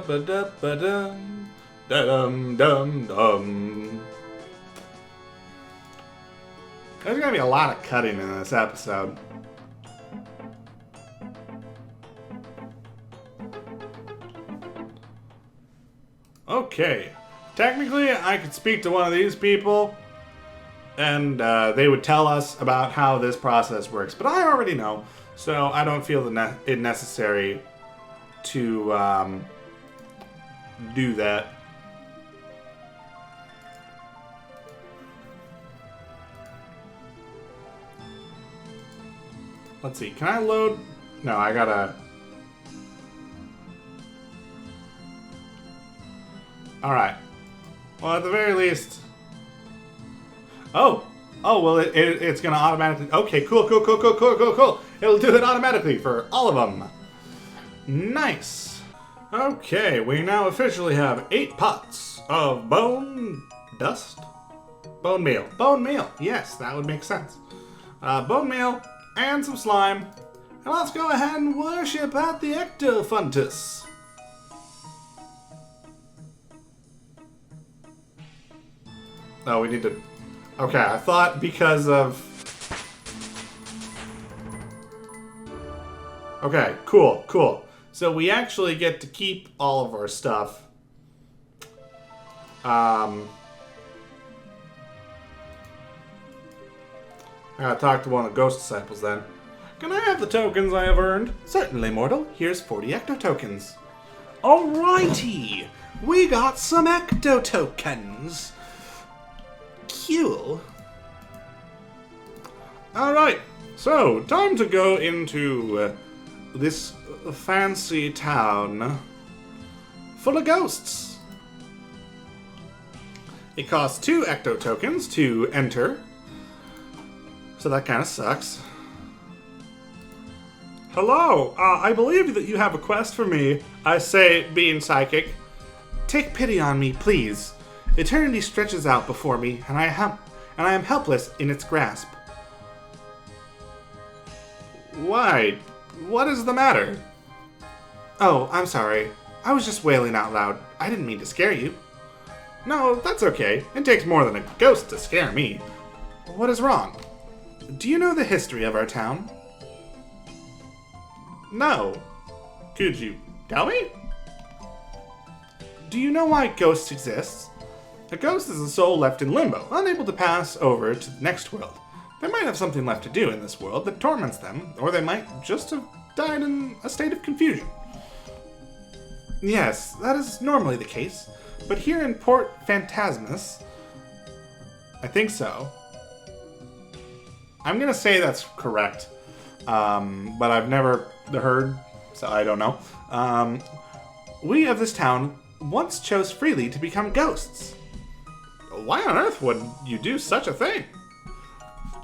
Ba-da-ba-dum, da-dum-dum-dum. There's gonna be a lot of cutting in this episode. Okay. Technically, I could speak to one of these people, and they would tell us about how this process works. But I already know, so I don't feel it necessary to do that. Let's see, can I load? No, I gotta... Alright. Well, at the very least... Oh! Oh, well, it's gonna automatically... Okay, cool. It'll do it automatically for all of them. Nice. Okay, we now officially have 8 pots of bone dust? Bone meal. Bone meal. Yes, that would make sense. Bone meal and some slime. And let's go ahead and worship at the Ectofuntus. Oh, we need to... Okay, I thought because of... Okay, cool, cool. So we actually get to keep all of our stuff. I gotta talk to one of the ghost disciples then. Can I have the tokens I have earned? Certainly, mortal. Here's 40 ecto tokens. Alrighty! We got some ecto tokens. Cool. Alright, so time to go into this fancy town full of ghosts. It costs 2 ecto tokens to enter, so that kind of sucks. Hello, I believe that you have a quest for me. I say, being psychic. Take pity on me, please. Eternity stretches out before me, and I am helpless in its grasp. Why? What is the matter? Oh, I'm sorry. I was just wailing out loud. I didn't mean to scare you. No, that's okay. It takes more than a ghost to scare me. What is wrong? Do you know the history of our town? No. Could you tell me? Do you know why ghosts exist? A ghost is a soul left in limbo, unable to pass over to the next world. They might have something left to do in this world that torments them, or they might just have died in a state of confusion. Yes, that is normally the case, but here in Port Phantasmus, I think so. I'm gonna say that's correct, but I've never heard, so I don't know. We of this town once chose freely to become ghosts. Why on earth would you do such a thing?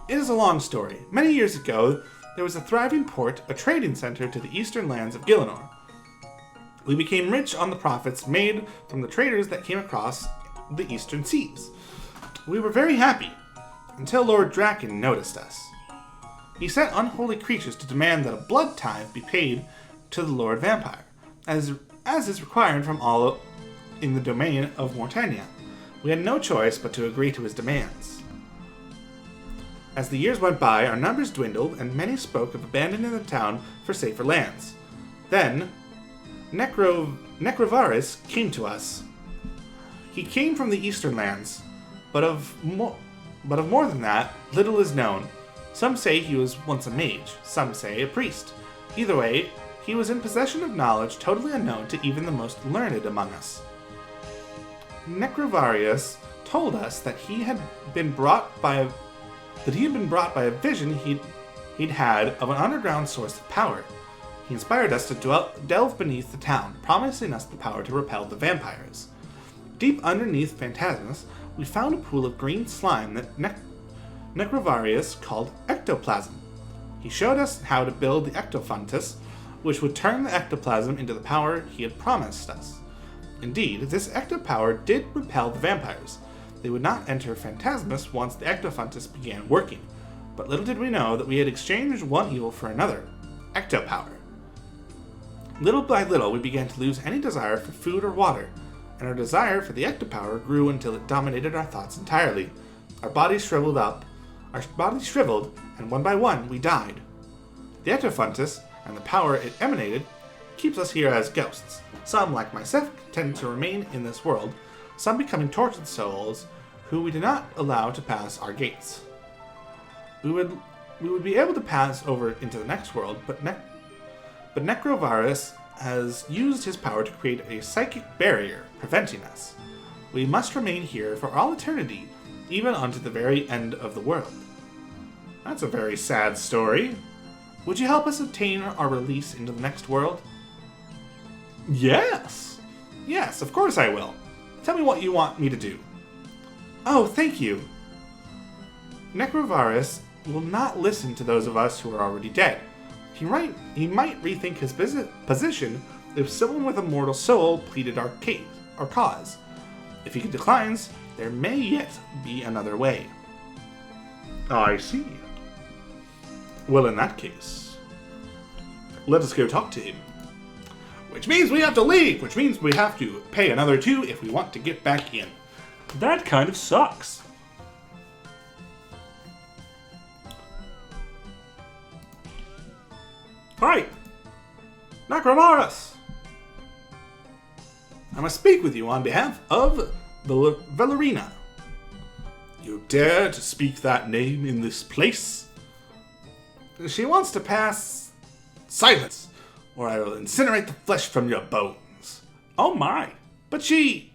It is a long story. Many years ago, there was a thriving port, a trading center to the eastern lands of Gielinor. We became rich on the profits made from the traders that came across the eastern seas. We were very happy, until Lord Draken noticed us. He sent unholy creatures to demand that a blood tithe be paid to the Lord Vampire, as is required from all in the domain of Morytania. We had no choice but to agree to his demands. As the years went by, our numbers dwindled, and many spoke of abandoning the town for safer lands. Then, Necrovaris came to us. He came from the eastern lands, but of more than that, little is known. Some say he was once a mage, some say a priest. Either way, he was in possession of knowledge totally unknown to even the most learned among us. Necrovarius told us that he had been brought by a vision he'd had of an underground source of power. He inspired us to delve beneath the town, promising us the power to repel the vampires. Deep underneath Phantasmus, we found a pool of green slime that Necrovarius called ectoplasm. He showed us how to build the ectofuntus, which would turn the ectoplasm into the power he had promised us. Indeed, this ectopower did repel the vampires. They would not enter Phantasmus once the ectofuntus began working, but little did we know that we had exchanged one evil for another, ectopower. Little by little, we began to lose any desire for food or water, and our desire for the ectopower grew until it dominated our thoughts entirely. Our bodies shriveled, and one by one, we died. The ectofuntus, and the power it emanated, keeps us here as ghosts. Some, like myself, tend to remain in this world, some becoming tortured souls who we did not allow to pass our gates. We would be able to pass over into the next world, but Necrovarus has used his power to create a psychic barrier, preventing us. We must remain here for all eternity, even unto the very end of the world. That's a very sad story. Would you help us obtain our release into the next world? Yes! Yes, of course I will. Tell me what you want me to do. Oh, thank you. Necrovarus will not listen to those of us who are already dead. He might rethink his position if someone with a mortal soul pleaded our cause. If he declines, there may yet be another way. I see. Well, in that case, let us go talk to him. Which means we have to leave, which means we have to pay another 2 if we want to get back in. That kind of sucks. Hi! Necrovarus! I must speak with you on behalf of Valerina. You dare to speak that name in this place? She wants to pass... Silence, or I will incinerate the flesh from your bones. Oh my! But she...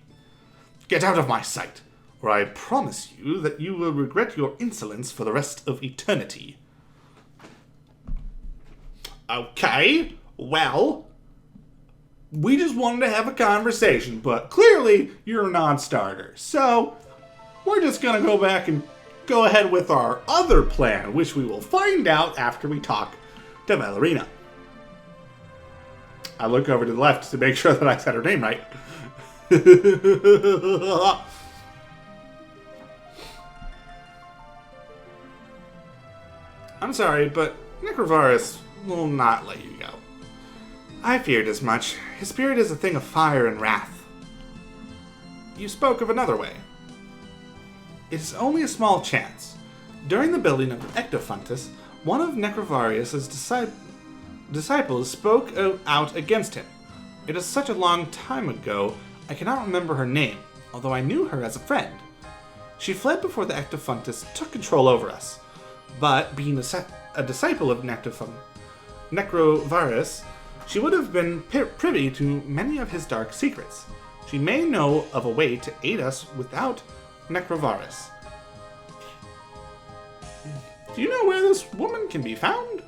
Get out of my sight, or I promise you that you will regret your insolence for the rest of eternity. Okay, well... We just wanted to have a conversation, but clearly you're a non-starter. So, we're just going to go back and go ahead with our other plan, which we will find out after we talk to Valerina. I look over to the left to make sure that I said her name right. I'm sorry, but Necrovarus will not let you go. I feared as much. His spirit is a thing of fire and wrath. You spoke of another way. It is only a small chance. During the building of Ectofuntus, one of Necrovarus's disciples spoke out against him. It is such a long time ago, I cannot remember her name, although I knew her as a friend. She fled before the Ectofuntus took control over us, but being a disciple of Necrovarus, she would have been privy to many of his dark secrets. She may know of a way to aid us without Necrovarus. Do you know where this woman can be found?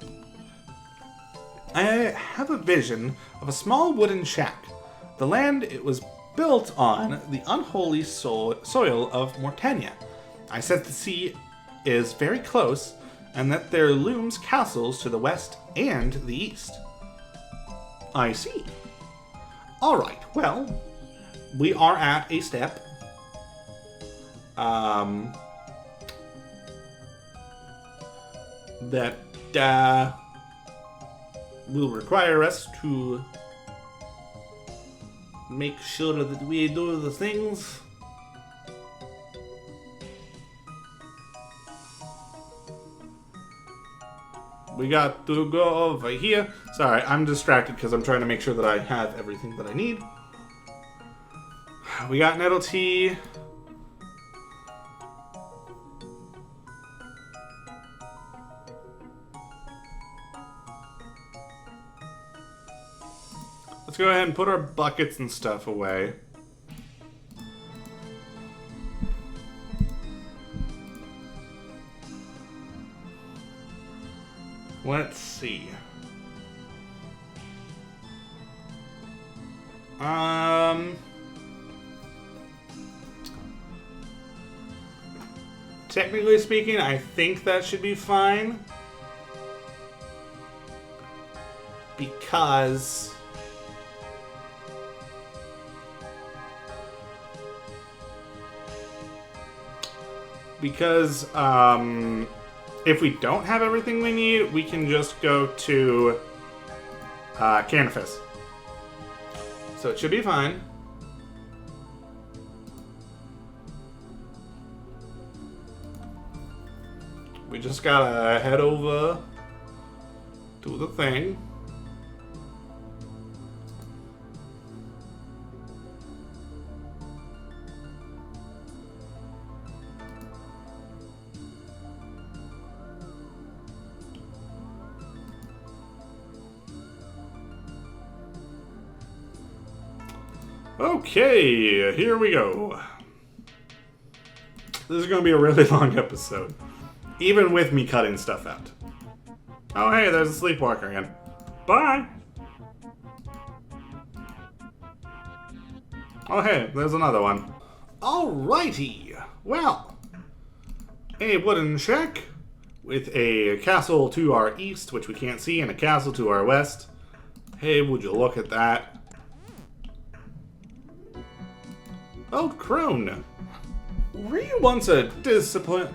I have a vision of a small wooden shack. The land it was built on the unholy soil of Morytania. I said the sea is very close, and that there looms castles to the west and the east. I see. Alright, well, we are at a step. That will require us to make sure that we do the things. We got to go over here. Sorry, I'm distracted because I'm trying to make sure that I have everything that I need. We got nettle tea. Let's go ahead and put our buckets and stuff away. Let's see. Technically speaking, I think that should be fine. Because if we don't have everything we need, we can just go to Canifis. So it should be fine. We just gotta head over to the thing. Okay, here we go. This is going to be a really long episode, even with me cutting stuff out. Oh hey, there's a sleepwalker again. Bye! Oh hey, there's another one. Alrighty, well, a wooden shack with a castle to our east, which we can't see, and a castle to our west. Hey, would you look at that? Oh, Crone, were you once a disciple?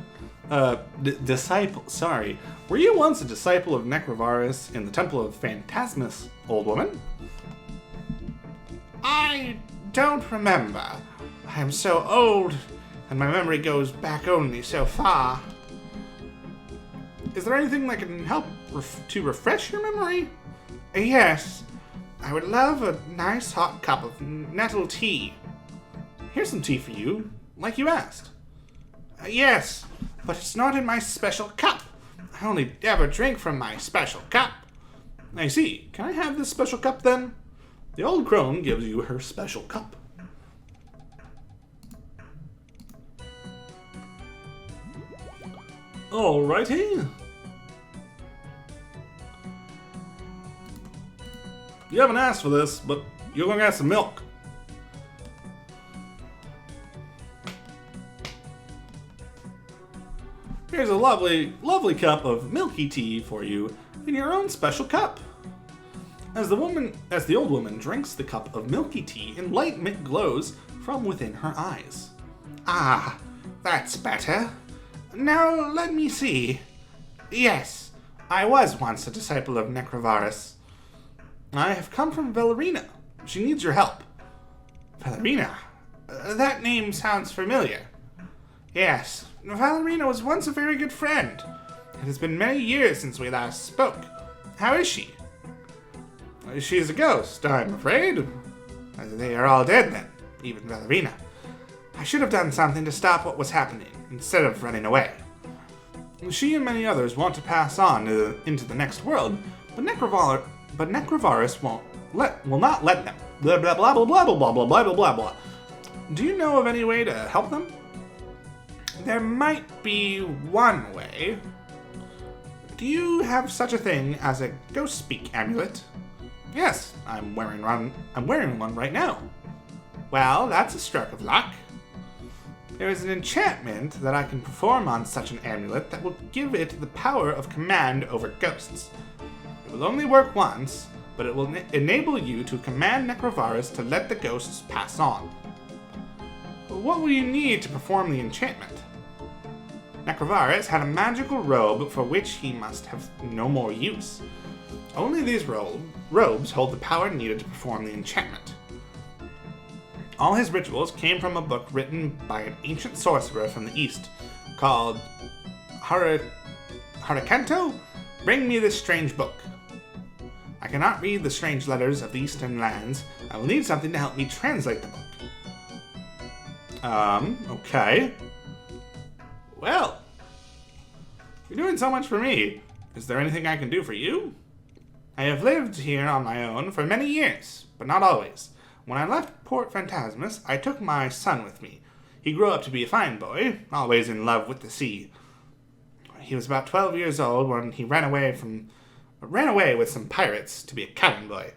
Were you once a disciple of Necrovarus in the Temple of Phantasmus, old woman? I don't remember. I am so old, and my memory goes back only so far. Is there anything that can help to refresh your memory? Yes, I would love a nice hot cup of nettle tea. Here's some tea for you, like you asked. Yes, but it's not in my special cup. I only ever drink from my special cup. I see. Can I have this special cup then? The old crone gives you her special cup. Alrighty. You haven't asked for this, but you're going to get some milk. Here's a lovely, lovely cup of milky tea for you in your own special cup. As the old woman drinks the cup of milky tea, enlightenment glows from within her eyes. Ah, that's better. Now let me see. Yes, I was once a disciple of Necrovarus. I have come from Valerina. She needs your help. Valerina? That name sounds familiar. Yes, Valerina was once a very good friend. It has been many years since we last spoke. How is she? She is a ghost, I'm afraid. They are all dead then, even Valerina. I should have done something to stop what was happening, instead of running away. She and many others want to pass on into the next world, but Necrovarus will not let them. Blah blah blah blah blah blah blah blah blah blah blah. Do you know of any way to help them? There might be one way. Do you have such a thing as a ghost speak amulet? Yes, I'm wearing one right now. Well, that's a stroke of luck. There is an enchantment that I can perform on such an amulet that will give it the power of command over ghosts. It will only work once, but it will enable you to command Necrovarus to let the ghosts pass on. What will you need to perform the enchantment? Necrovarus had a magical robe for which he must have no more use. Only these robes hold the power needed to perform the enchantment. All his rituals came from a book written by an ancient sorcerer from the east, called Harakanto? Bring me this strange book. I cannot read the strange letters of the eastern lands. I will need something to help me translate the book. Okay. Well, you're doing so much for me. Is there anything I can do for you? I have lived here on my own for many years, but not always. When I left Port Phantasmus, I took my son with me. He grew up to be a fine boy, always in love with the sea. He was about 12 years old when he ran away with some pirates to be a cabin boy.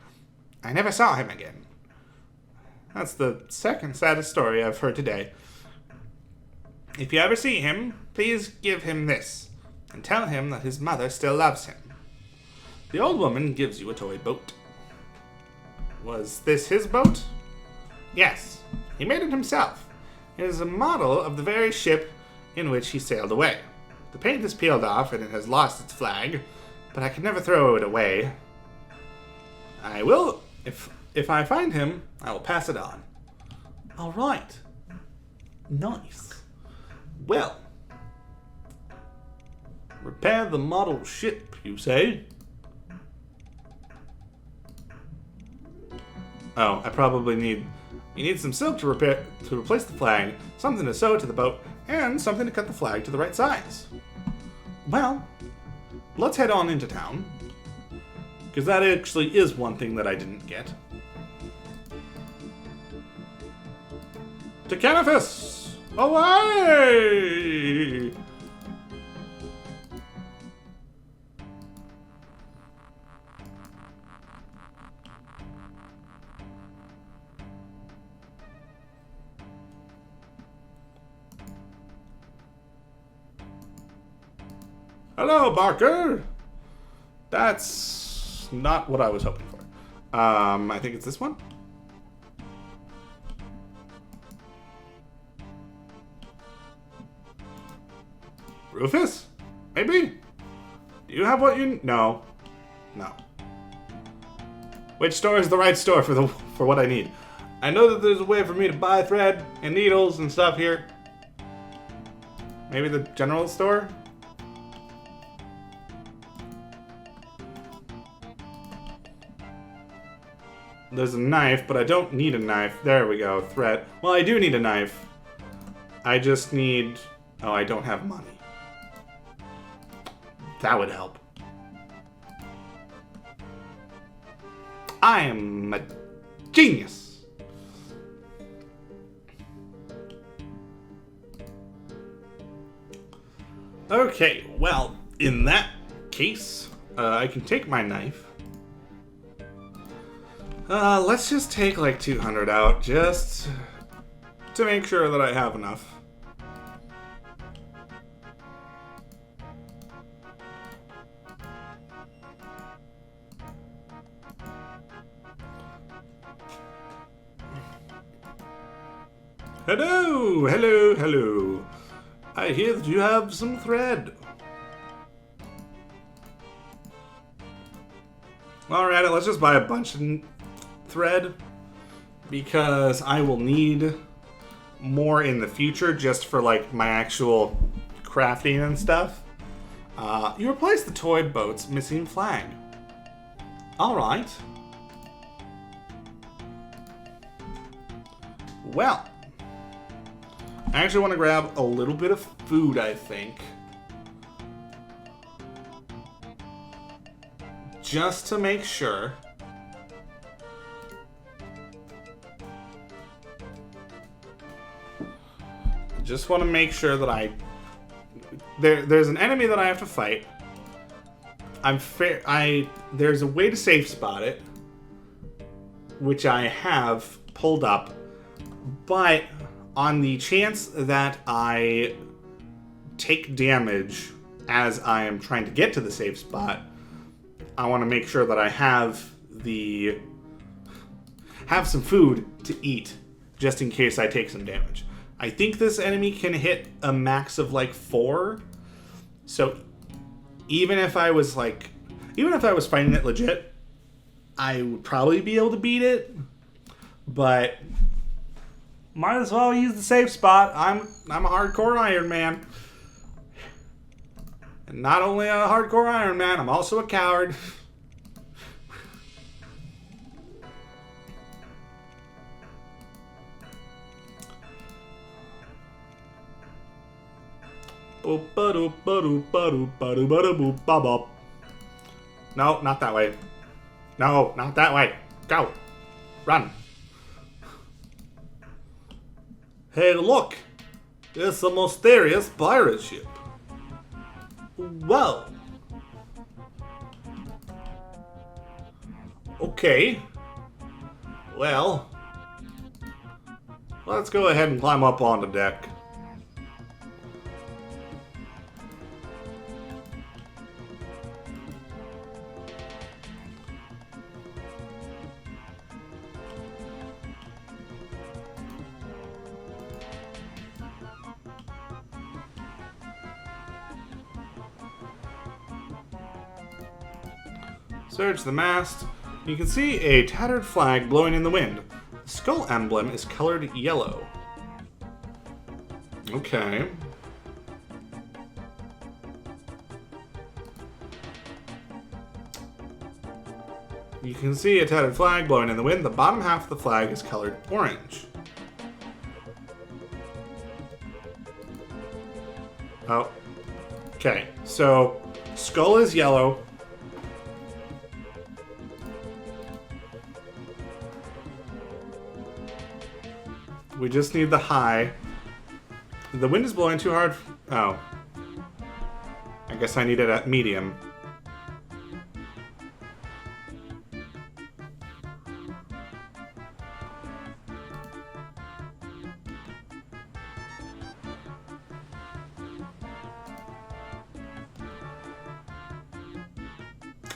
I never saw him again. That's the second saddest story I've heard today. If you ever see him, please give him this, and tell him that his mother still loves him. The old woman gives you a toy boat. Was this his boat? Yes, he made it himself. It is a model of the very ship in which he sailed away. The paint is peeled off and it has lost its flag, but I can never throw it away. I will, if I find him, I will pass it on. All right. Nice. Well, repair the model ship, you say? Oh, I probably need... You need some silk to replace the flag, something to sew to the boat, and something to cut the flag to the right size. Well, let's head on into town, because that actually is one thing that I didn't get. To Canifus! Away! Hello, Barker! That's not what I was hoping for. I think it's this one. Rufus? Maybe? Do you have what you... No. No. Which store is the right store for what I need? I know that there's a way for me to buy thread and needles and stuff here. Maybe the general store? There's a knife, but I don't need a knife. There we go, thread. Well, I do need a knife. I just need... Oh, I don't have money. That would help. I am a genius. Okay, well, in that case, I can take my knife. Let's just take like 200 out, just to make sure that I have enough. Hello, hello, hello. I hear that you have some thread. Alright, let's just buy a bunch of thread because I will need more in the future just for like my actual crafting and stuff. You replace the toy boat's missing flag. Alright. Well, I actually want to grab a little bit of food, I think. Just to make sure. Just want to make sure that there's an enemy that I have to fight. There's a way to safe spot it, which I have pulled up, but on the chance that I take damage as I am trying to get to the safe spot, I want to make sure that I have some food to eat just in case I take some damage. I think this enemy can hit a max of like 4. So even if I was fighting it legit, I would probably be able to beat it. But might as well use the safe spot. I'm a hardcore Iron Man. And not only a hardcore Iron Man, I'm also a coward. No, not that way. No, not that way. Go. Run. Hey, look. It's a mysterious pirate ship. Whoa. Okay. Well, let's go ahead and climb up on the deck. Search the mast. You can see a tattered flag blowing in the wind. The skull emblem is colored yellow. Okay. You can see a tattered flag blowing in the wind. The bottom half of the flag is colored orange. Oh. Okay, so skull is yellow. We just need the high. The wind is blowing too hard. Oh. I guess I need it at medium.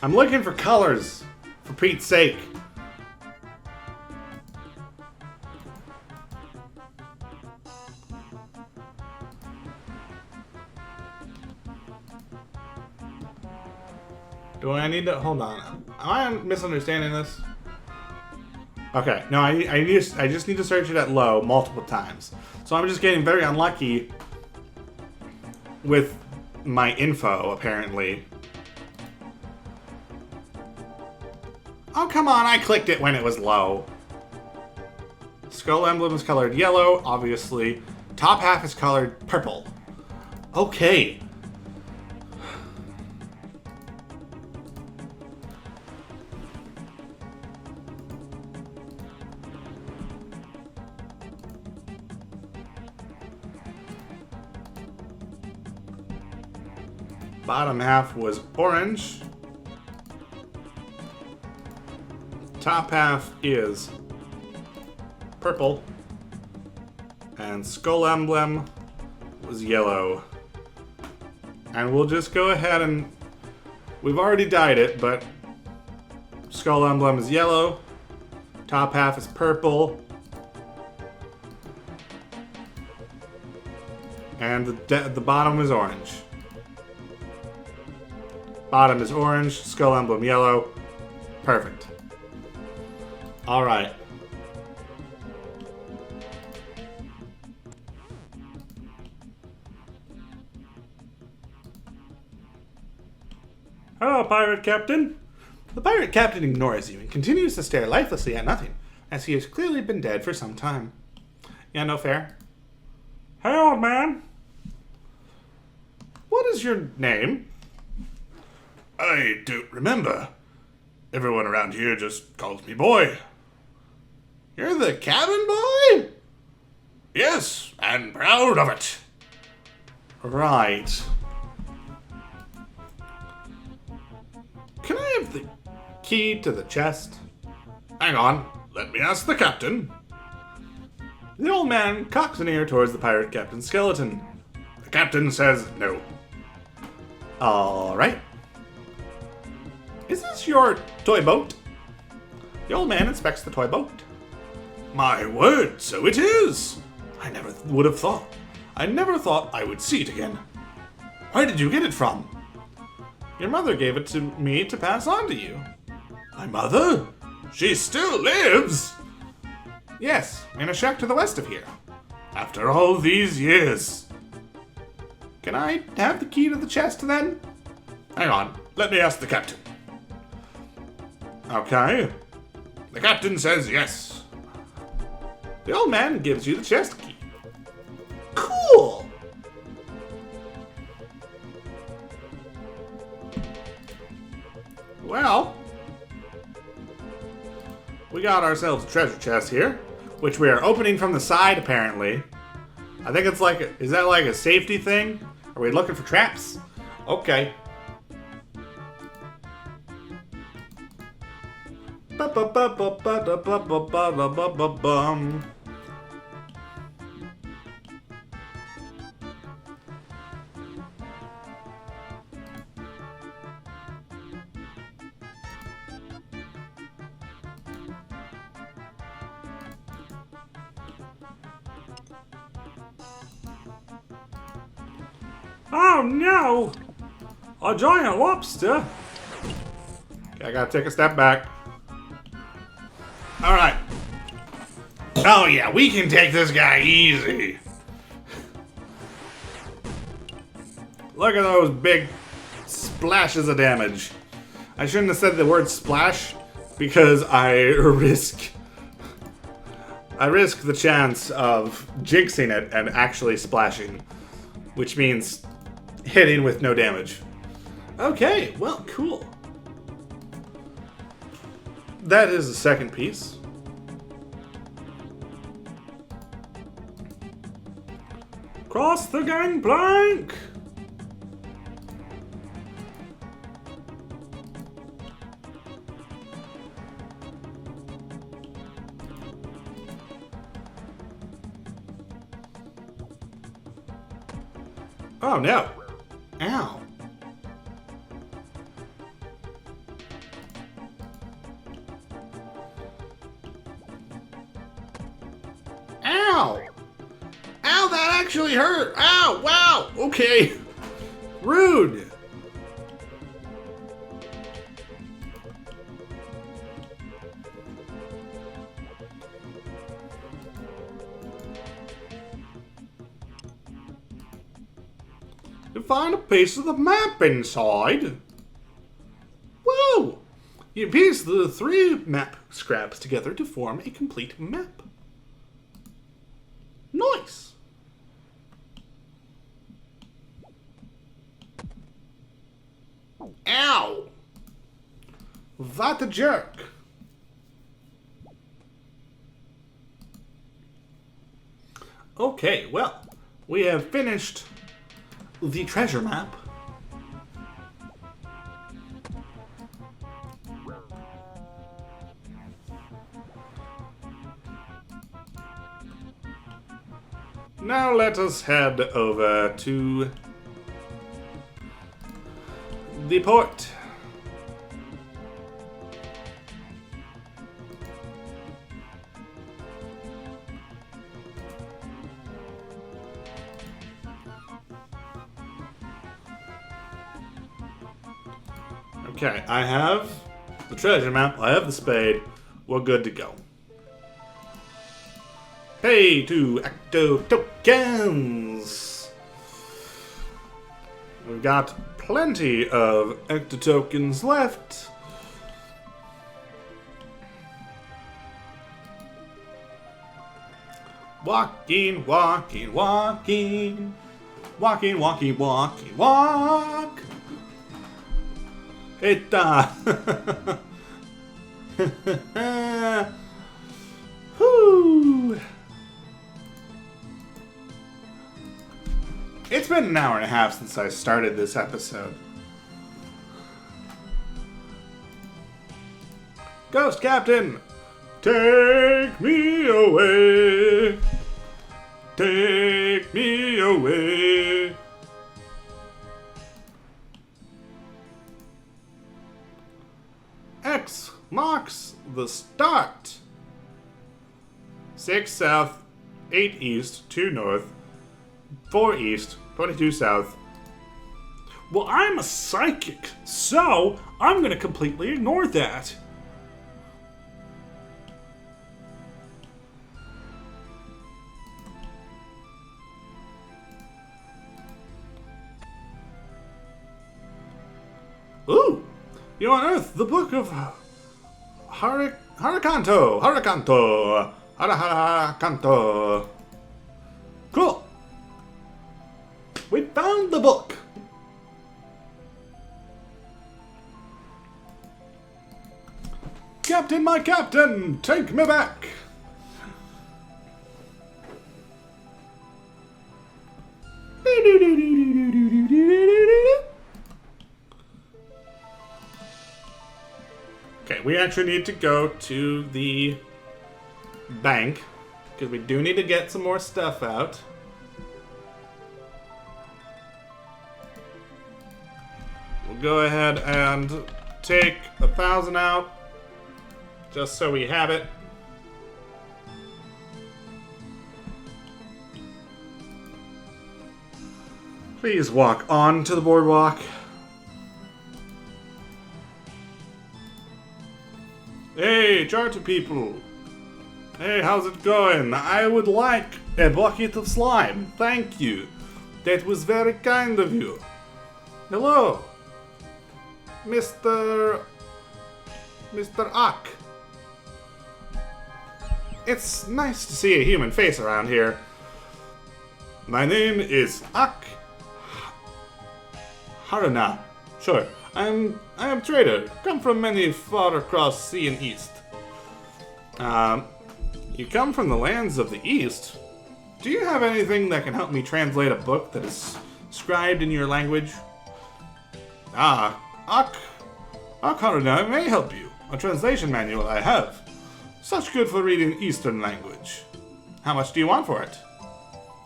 I'm looking for colors, for Pete's sake. Do I need to... Hold on. Am I misunderstanding this? Okay. No, I just need to search it at low multiple times. So I'm just getting very unlucky with my info, apparently. Oh, come on, I clicked it when it was low. Skull emblem is colored yellow, obviously. Top half is colored purple. Okay. Bottom half was orange. Top half is purple. And skull emblem was yellow. And we'll just go ahead and... We've already dyed it, but... Skull emblem is yellow. Top half is purple. And the bottom is orange. Bottom is orange, skull emblem yellow. Perfect. Alright. Hello, Pirate Captain. The Pirate Captain ignores you and continues to stare lifelessly at nothing, as he has clearly been dead for some time. Yeah, no fair. Hey, old man. What is your name? I don't remember. Everyone around here just calls me boy. You're the cabin boy? Yes, and proud of it. Right. Can I have the key to the chest? Hang on, let me ask the captain. The old man cocks an ear towards the pirate captain's skeleton. The captain says no. Alright. Is this your toy boat? The old man inspects the toy boat. My word, so it is. I never would have thought. I never thought I would see it again. Where did you get it from? Your mother gave it to me to pass on to you. My mother? She still lives? Yes, in a shack to the west of here. After all these years. Can I have the key to the chest then? Hang on, let me ask the captain. Okay. The captain says yes. The old man gives you the chest key. Cool! Well, we got ourselves a treasure chest here, which we are opening from the side apparently. I think it's like, is that like a safety thing? Are we looking for traps? Okay. Oh no! A giant lobster! Okay, I gotta take a step back. Alright. Oh yeah, we can take this guy easy. Look at those big splashes of damage. I shouldn't have said the word splash because I risk the chance of jinxing it and actually splashing, which means hitting with no damage. Okay, well, cool. That is the second piece. Cross the gangplank! Oh no! Ow! Ow! Ow, that actually hurt! Ow! Wow! Okay. Rude! You find a piece of the map inside. Whoa! You piece the 3 map scraps together to form a complete map. Nice! Ow! What a jerk! Okay, well, we have finished the treasure map. Now let us head over to the port. Okay, I have the treasure map, I have the spade, we're good to go. Pay 2 Ecto tokens! We've got plenty of Ecto tokens left. Walking, walking, walking. Walking, walking, walking, walk. Eta. Whoo. It's been an hour and a half since I started this episode. Ghost Captain, take me away. Take me away. X marks the start. 6 south, 8 east, 2 north, 4 east, 22 south. Well, I'm a psychic, so I'm gonna completely ignore that. Ooh! You unearthed the book of Harakanto. Harakanto. Cool. We found the book. Captain, my captain, take me back. Okay, we actually need to go to the bank because we do need to get some more stuff out. We'll go ahead and take 1,000 out just so we have it. Please walk on to the boardwalk. Hey, charter people. Hey, how's it going? I would like a bucket of slime. Thank you. That was very kind of you. Hello. Mr. Ak. It's nice to see a human face around here. My name is Ak Haruna. Sure. I am a trader, come from many far across sea and east. You come from the lands of the east? Do you have anything that can help me translate a book that is scribed in your language? Akharuna may help you. A translation manual I have. Such good for reading Eastern language. How much do you want for it?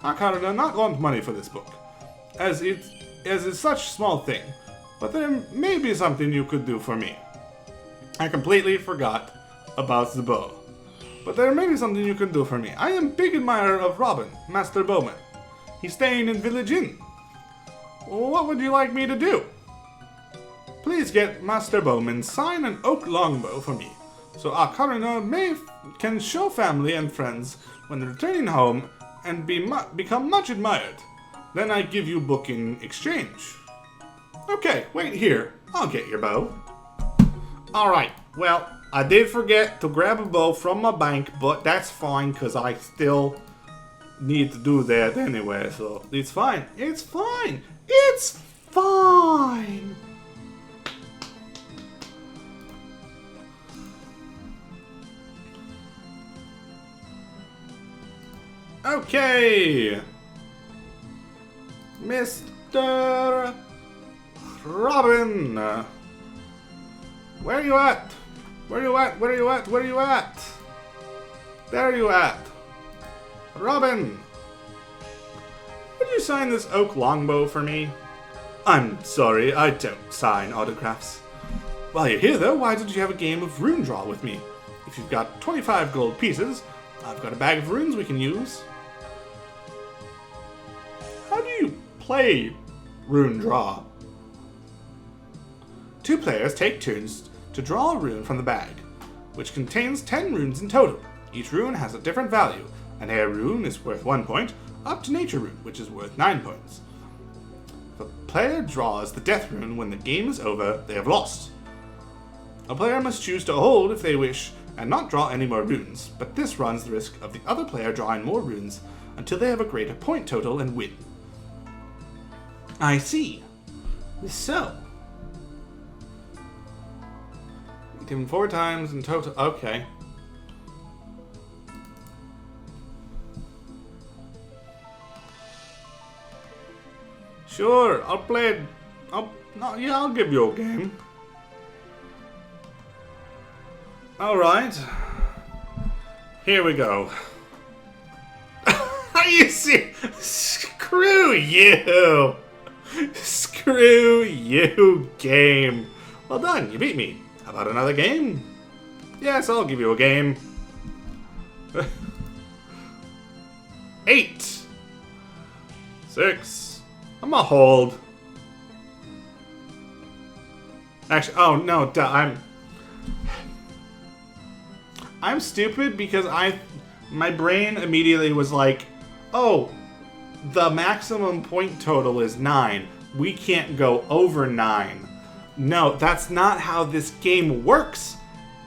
Akharuna not want money for this book, as it's such small thing. But there may be something you could do for me. I completely forgot about the bow. But there may be something you could do for me. I am big admirer of Robin, Master Bowman. He's staying in Village Inn. What would you like me to do? Please get Master Bowman sign an oak longbow for me, so Akaruna can show family and friends when returning home and become much admired. Then I give you book in exchange. Okay, wait here. I'll get your bow. Alright, Well, I did forget to grab a bow from my bank, but that's fine because I still need to do that anyway, so it's fine. It's fine. It's fine. Okay. Mr. Robin. Where are you at? Where are you at? Where are you at? Where are you at? There are you at. Robin. Would you sign this oak longbow for me? I'm sorry, I don't sign autographs. While you're here though, why don't you have a game of rune draw with me? If you've got 25 gold pieces, I've got a bag of runes we can use. How do you play rune draw? 2 players take turns to draw a rune from the bag, which contains 10 runes in total. Each rune has a different value. An air rune is worth 1 point, up to nature rune, which is worth 9 points. If a player draws the death rune when the game is over, they have lost. A player must choose to hold if they wish and not draw any more runes, but this runs the risk of the other player drawing more runes until they have a greater point total and win. I see. So. Given 4 times in total. Okay. Sure, I'll play it. I'll give you a game. Alright. Here we go. Are you serious? Screw you! Screw you, game. Well done, you beat me. How about another game? Yes, I'll give you a game. 8. 6. I'm a hold. Actually, oh no, I'm stupid because my brain immediately was like, oh, the maximum point total is 9. We can't go over 9. No, that's not how this game works,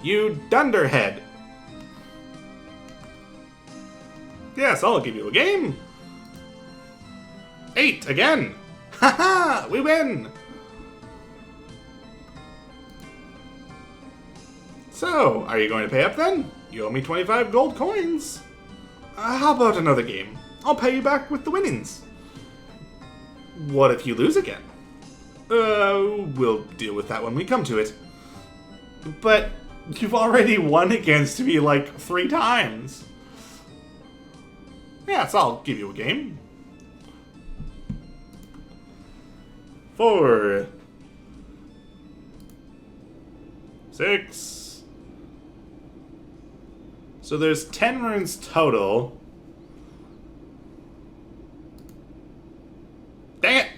you dunderhead. Yes, I'll give you a game. 8 again. Haha, we win. So, are you going to pay up then? You owe me 25 gold coins. How about another game? I'll pay you back with the winnings. What if you lose again? We'll deal with that when we come to it. But you've already won against me like 3 times. Yes, I'll give you a game. 4. 6. So there's 10 runes total. Dang it!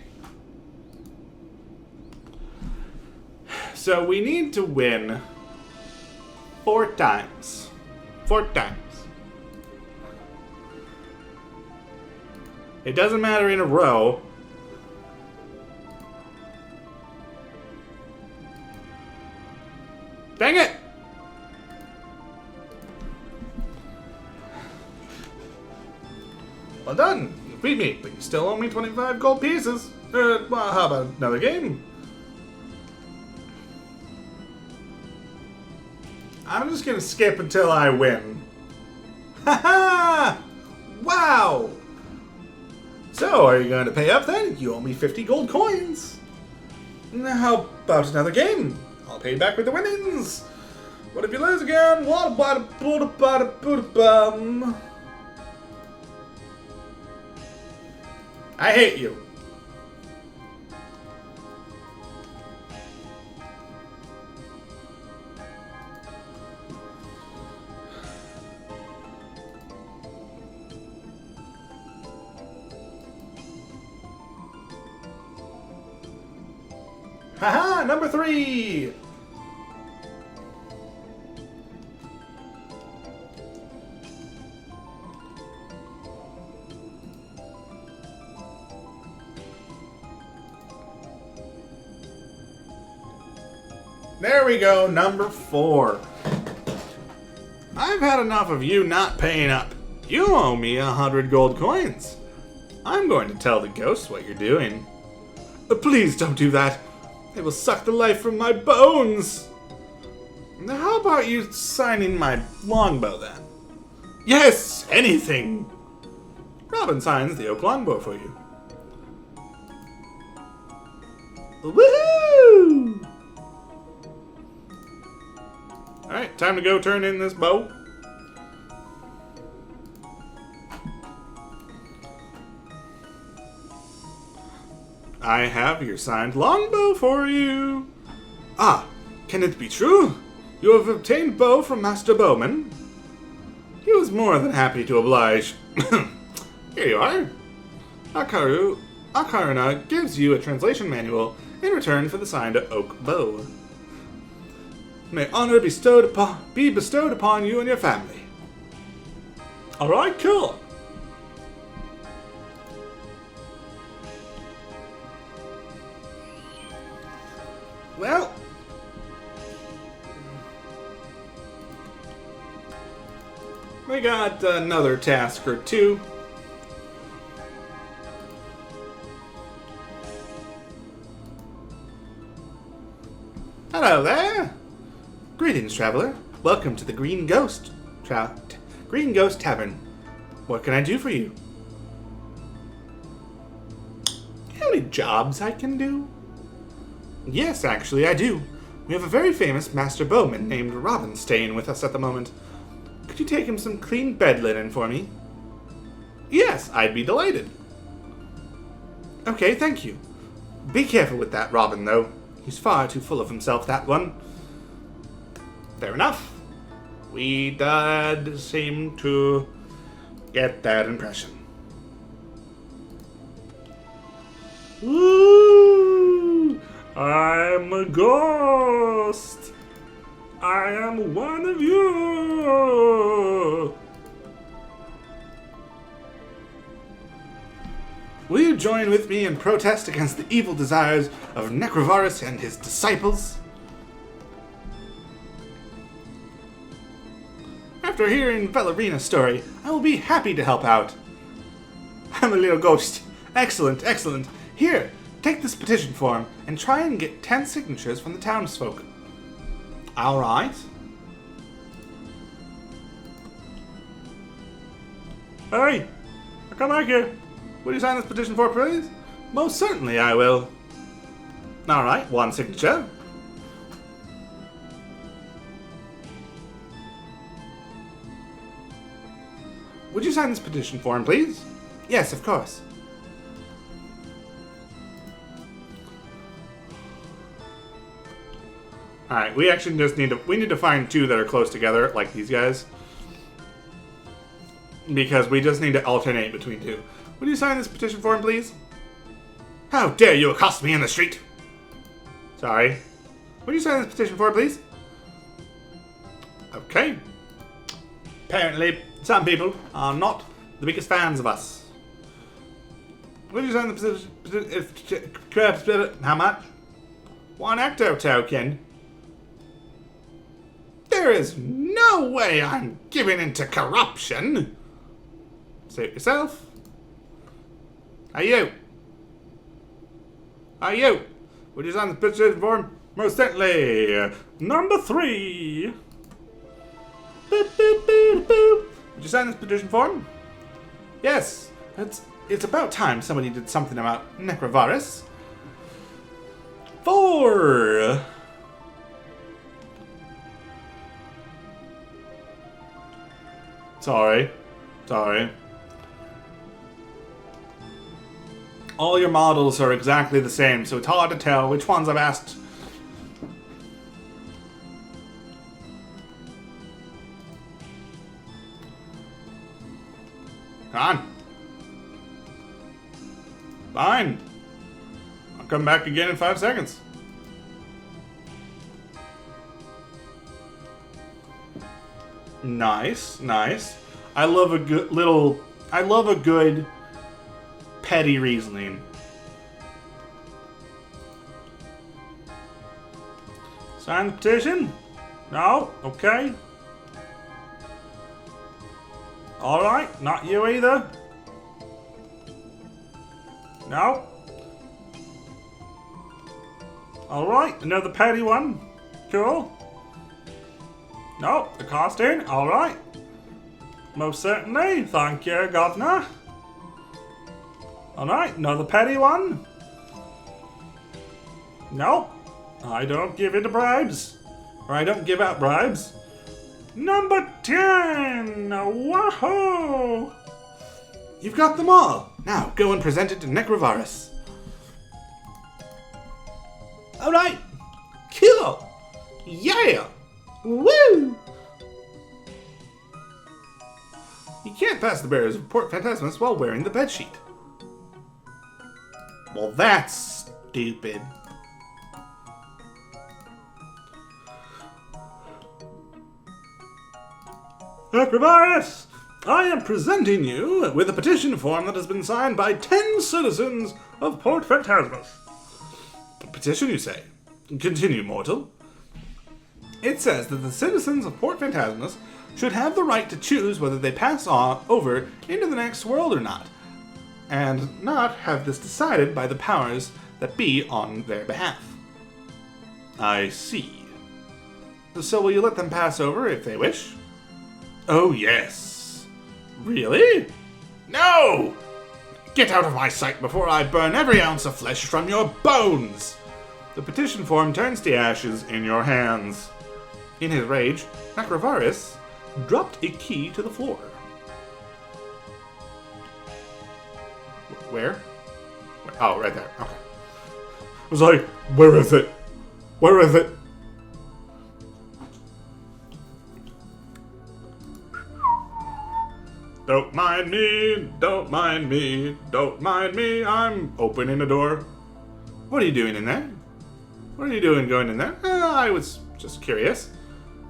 So we need to win 4 times. 4 times. It doesn't matter in a row. Dang it! Well done. You beat me, but you still owe me 25 gold pieces. Well, how about another game? I'm just gonna skip until I win. Haha! Wow! So, are you going to pay up then? You owe me 50 gold coins. Now, how about another game? I'll pay you back with the winnings. What if you lose again? What about a bum? I hate you. Haha, number 3! There we go, number 4. I've had enough of you not paying up. You owe me 100 gold coins. I'm going to tell the ghosts what you're doing. Please don't do that. They will suck the life from my bones. Now, how about you signing my longbow then? Yes, anything. Robin signs the oak longbow for you. Woohoo! Alright, time to go turn in this bow. I have your signed longbow for you. Ah, can it be true? You have obtained bow from Master Bowman? He was more than happy to oblige. Here you are. Akaruna gives you a translation manual in return for the signed oak bow. May honor be bestowed upon you and your family. Alright, cool. Well, we got another task or two. Hello there. Greetings, traveler. Welcome to the Green Ghost Tavern. What can I do for you? How many jobs I can do? Yes, actually, I do. We have a very famous master bowman named Robin staying with us at the moment. Could you take him some clean bed linen for me? Yes, I'd be delighted. Okay, thank you. Be careful with that Robin, though. He's far too full of himself, that one. Fair enough. We did seem to get that impression. Ooh, I'm a ghost. I am one of you. Will you join with me and protest against the evil desires of Necrovarus and his disciples? After hearing Valerina's story, I will be happy to help out. I'm a little ghost. Excellent, excellent. Here, take this petition form and try and get 10 signatures from the townsfolk. All right. Hey, come back here. Will you sign this petition for, please? Most certainly I will. All right, 1 signature. Would you sign this petition form, please? Yes, of course. Alright, we actually just need to find 2 that are close together, like these guys. Because we just need to alternate between 2. Would you sign this petition form, please? How dare you accost me in the street? Sorry. Would you sign this petition form, please? Okay. Apparently, some people are not the biggest fans of us. Would you sign the petition? How much? 1 ecto token. There is no way I'm giving into corruption. Say it yourself. Are you? Would you sign the petition form? Most certainly. Number 3. Boop, boop, boop, boop. Would you sign this petition form? Yes. It's about time somebody did something about Necrovarus. 4. Sorry. All your models are exactly the same, so it's hard to tell which ones I've asked. Come on. Fine. I'll come back again in 5 seconds. Nice. I love a good petty reasoning. Sign the petition? No? Okay. Alright, not you either. No? Alright, another petty one. Cool. No, the costume. Alright. Most certainly. Thank you, Governor. Alright, another petty one. No, I don't give you the bribes. Or I don't give out bribes. Number 10! Wahoo! You've got them all. Now, go and present it to Necrovarus. Alright. Cool. Yeah. Woo! You can't pass the barriers of Port Phantasmus while wearing the bedsheet. Well, that's stupid. Necrovarus, I am presenting you with a petition form that has been signed by 10 citizens of Port Phantasmus. A petition, you say? Continue, mortal. It says that the citizens of Port Phantasmus should have the right to choose whether they pass on over into the next world or not, and not have this decided by the powers that be on their behalf. I see. So will you let them pass over if they wish? Oh, yes. Really? No! Get out of my sight before I burn every ounce of flesh from your bones! The petition form turns to ashes in your hands. In his rage, Necrovarus dropped a key to the floor. Where? Oh, right there. Okay. I was like, where is it? Where is it? Don't mind me, don't mind me, don't mind me, I'm opening the door. What are you doing in there? What are you doing going in there? I was just curious.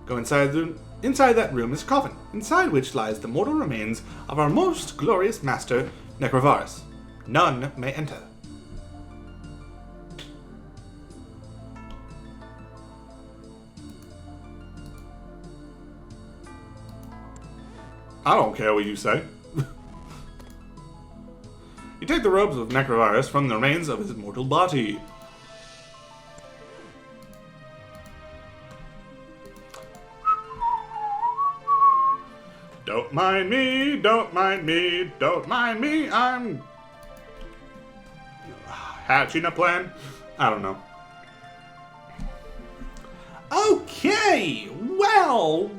Go inside that room is a coffin, inside which lies the mortal remains of our most glorious master, Necrovarus. None may enter. I don't care what you say. You take the robes of Necrovarus from the remains of his mortal body. Don't mind me, don't mind me, don't mind me, I'm hatching a plan. I don't know. Okay, well.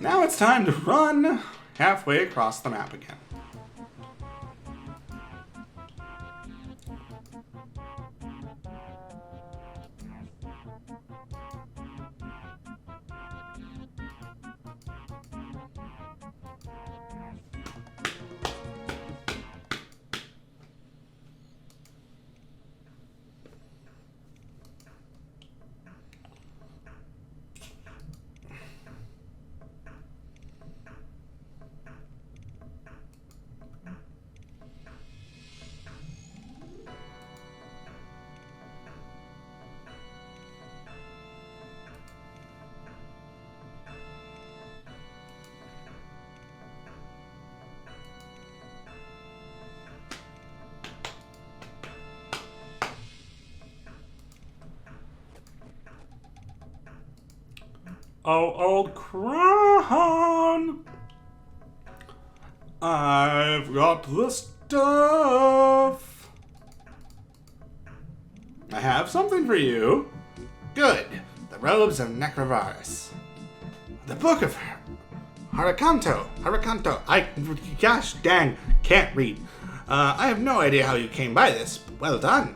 Now it's time to run halfway across the map again. Oh, old crown! I've got the stuff. I have something for you. Good. The robes of Necrovarus. The book of Harakanto. Gosh dang, can't read. I have no idea how you came by this, but well done.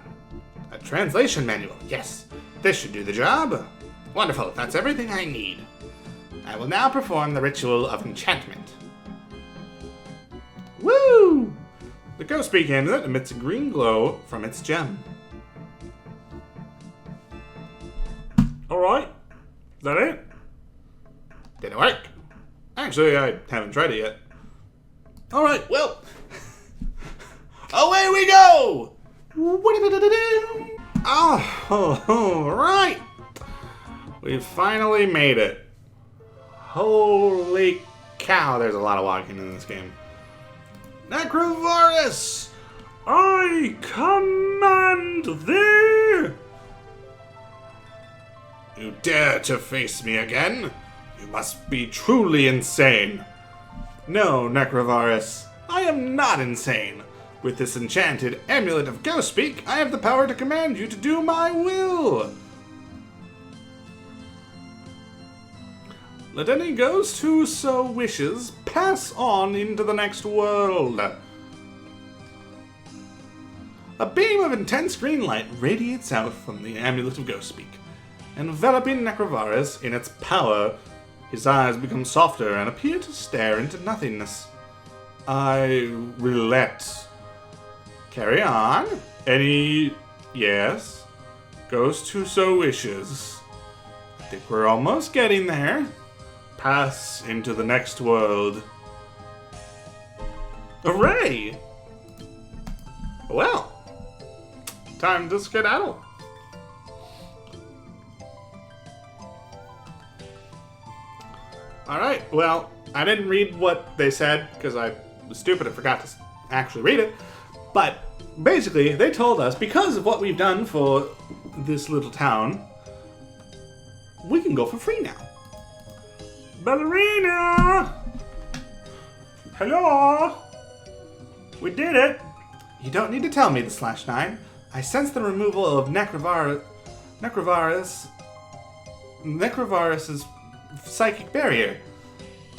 A translation manual. Yes, this should do the job. Wonderful, that's everything I need. I will now perform the ritual of enchantment. Woo! The ghost speak amulet emits a green glow from its gem. Alright. Is that it? Did it work? Actually, I haven't tried it yet. Alright, well. Away we go! Oh, all right. We finally made it. Holy cow, there's a lot of walking in this game. Necrovarus! I command thee! You dare to face me again? You must be truly insane. No, Necrovarus, I am not insane. With this enchanted amulet of ghost speak, I have the power to command you to do my will. Let any ghost who so wishes pass on into the next world. A beam of intense green light radiates out from the amulet of ghost speak, enveloping Necrovarus in its power. His eyes become softer and appear to stare into nothingness. I relent. Carry on. Yes? Ghost who so wishes. I think we're almost getting there. Pass into the next world. Hooray! Well, time to skedaddle. Alright, well, I didn't read what they said because I was stupid and forgot to actually read it. But basically, they told us because of what we've done for this little town, we can go for free now. Ballerina! Hello? We did it! You don't need to tell me the /9. I sense the removal of Necrovarus's psychic barrier.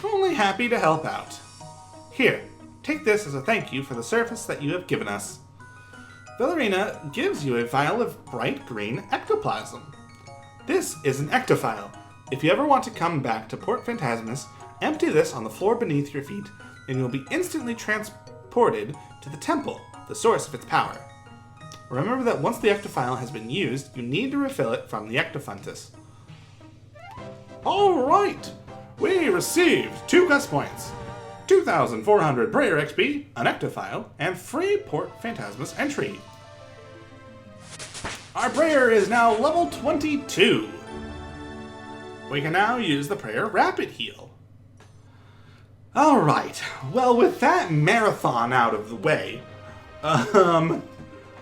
Only happy to help out. Here, take this as a thank you for the service that you have given us. Ballerina gives you a vial of bright green ectoplasm. This is an ectophile. If you ever want to come back to Port Phantasmus, empty this on the floor beneath your feet, and you'll be instantly transported to the temple, the source of its power. Remember that once the ectophile has been used, you need to refill it from the ectofuntus. Alright! We received 2 quest points, 2,400 prayer XP, an ectophile, and free Port Phantasmus entry. Our prayer is now level 22. We can now use the prayer rapid heal. Alright, well with that marathon out of the way,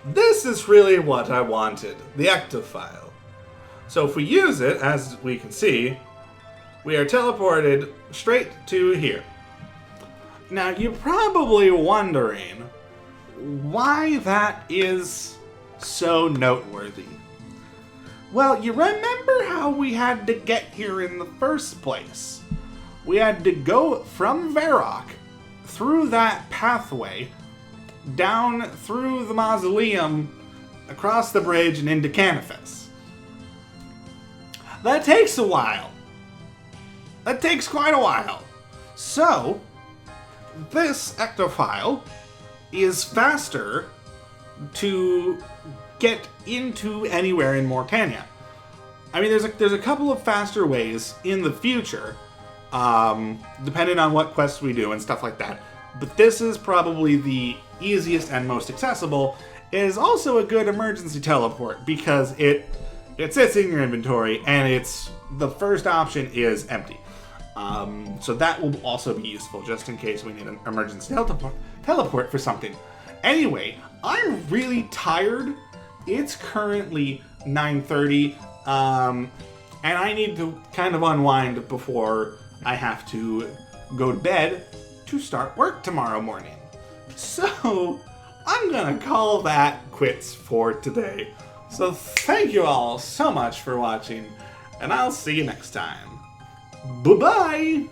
this is really what I wanted, the ectophile. So if we use it, as we can see, we are teleported straight to here. Now you're probably wondering why that is so noteworthy. Well, you remember how we had to get here in the first place? We had to go from Varrock through that pathway, down through the mausoleum, across the bridge, and into Canifis. That takes a while. That takes quite a while. So, this ectophile is faster to get into anywhere in Morytania. I mean, there's a couple of faster ways in the future, depending on what quests we do and stuff like that. But this is probably the easiest and most accessible. It is also a good emergency teleport because it sits in your inventory and the first option is empty. So that will also be useful just in case we need an emergency teleport for something. Anyway, I'm really tired. It's currently 9:30, and I need to kind of unwind before I have to go to bed to start work tomorrow morning. So I'm gonna call that quits for today. So thank you all so much for watching, and I'll see you next time. Bye-bye!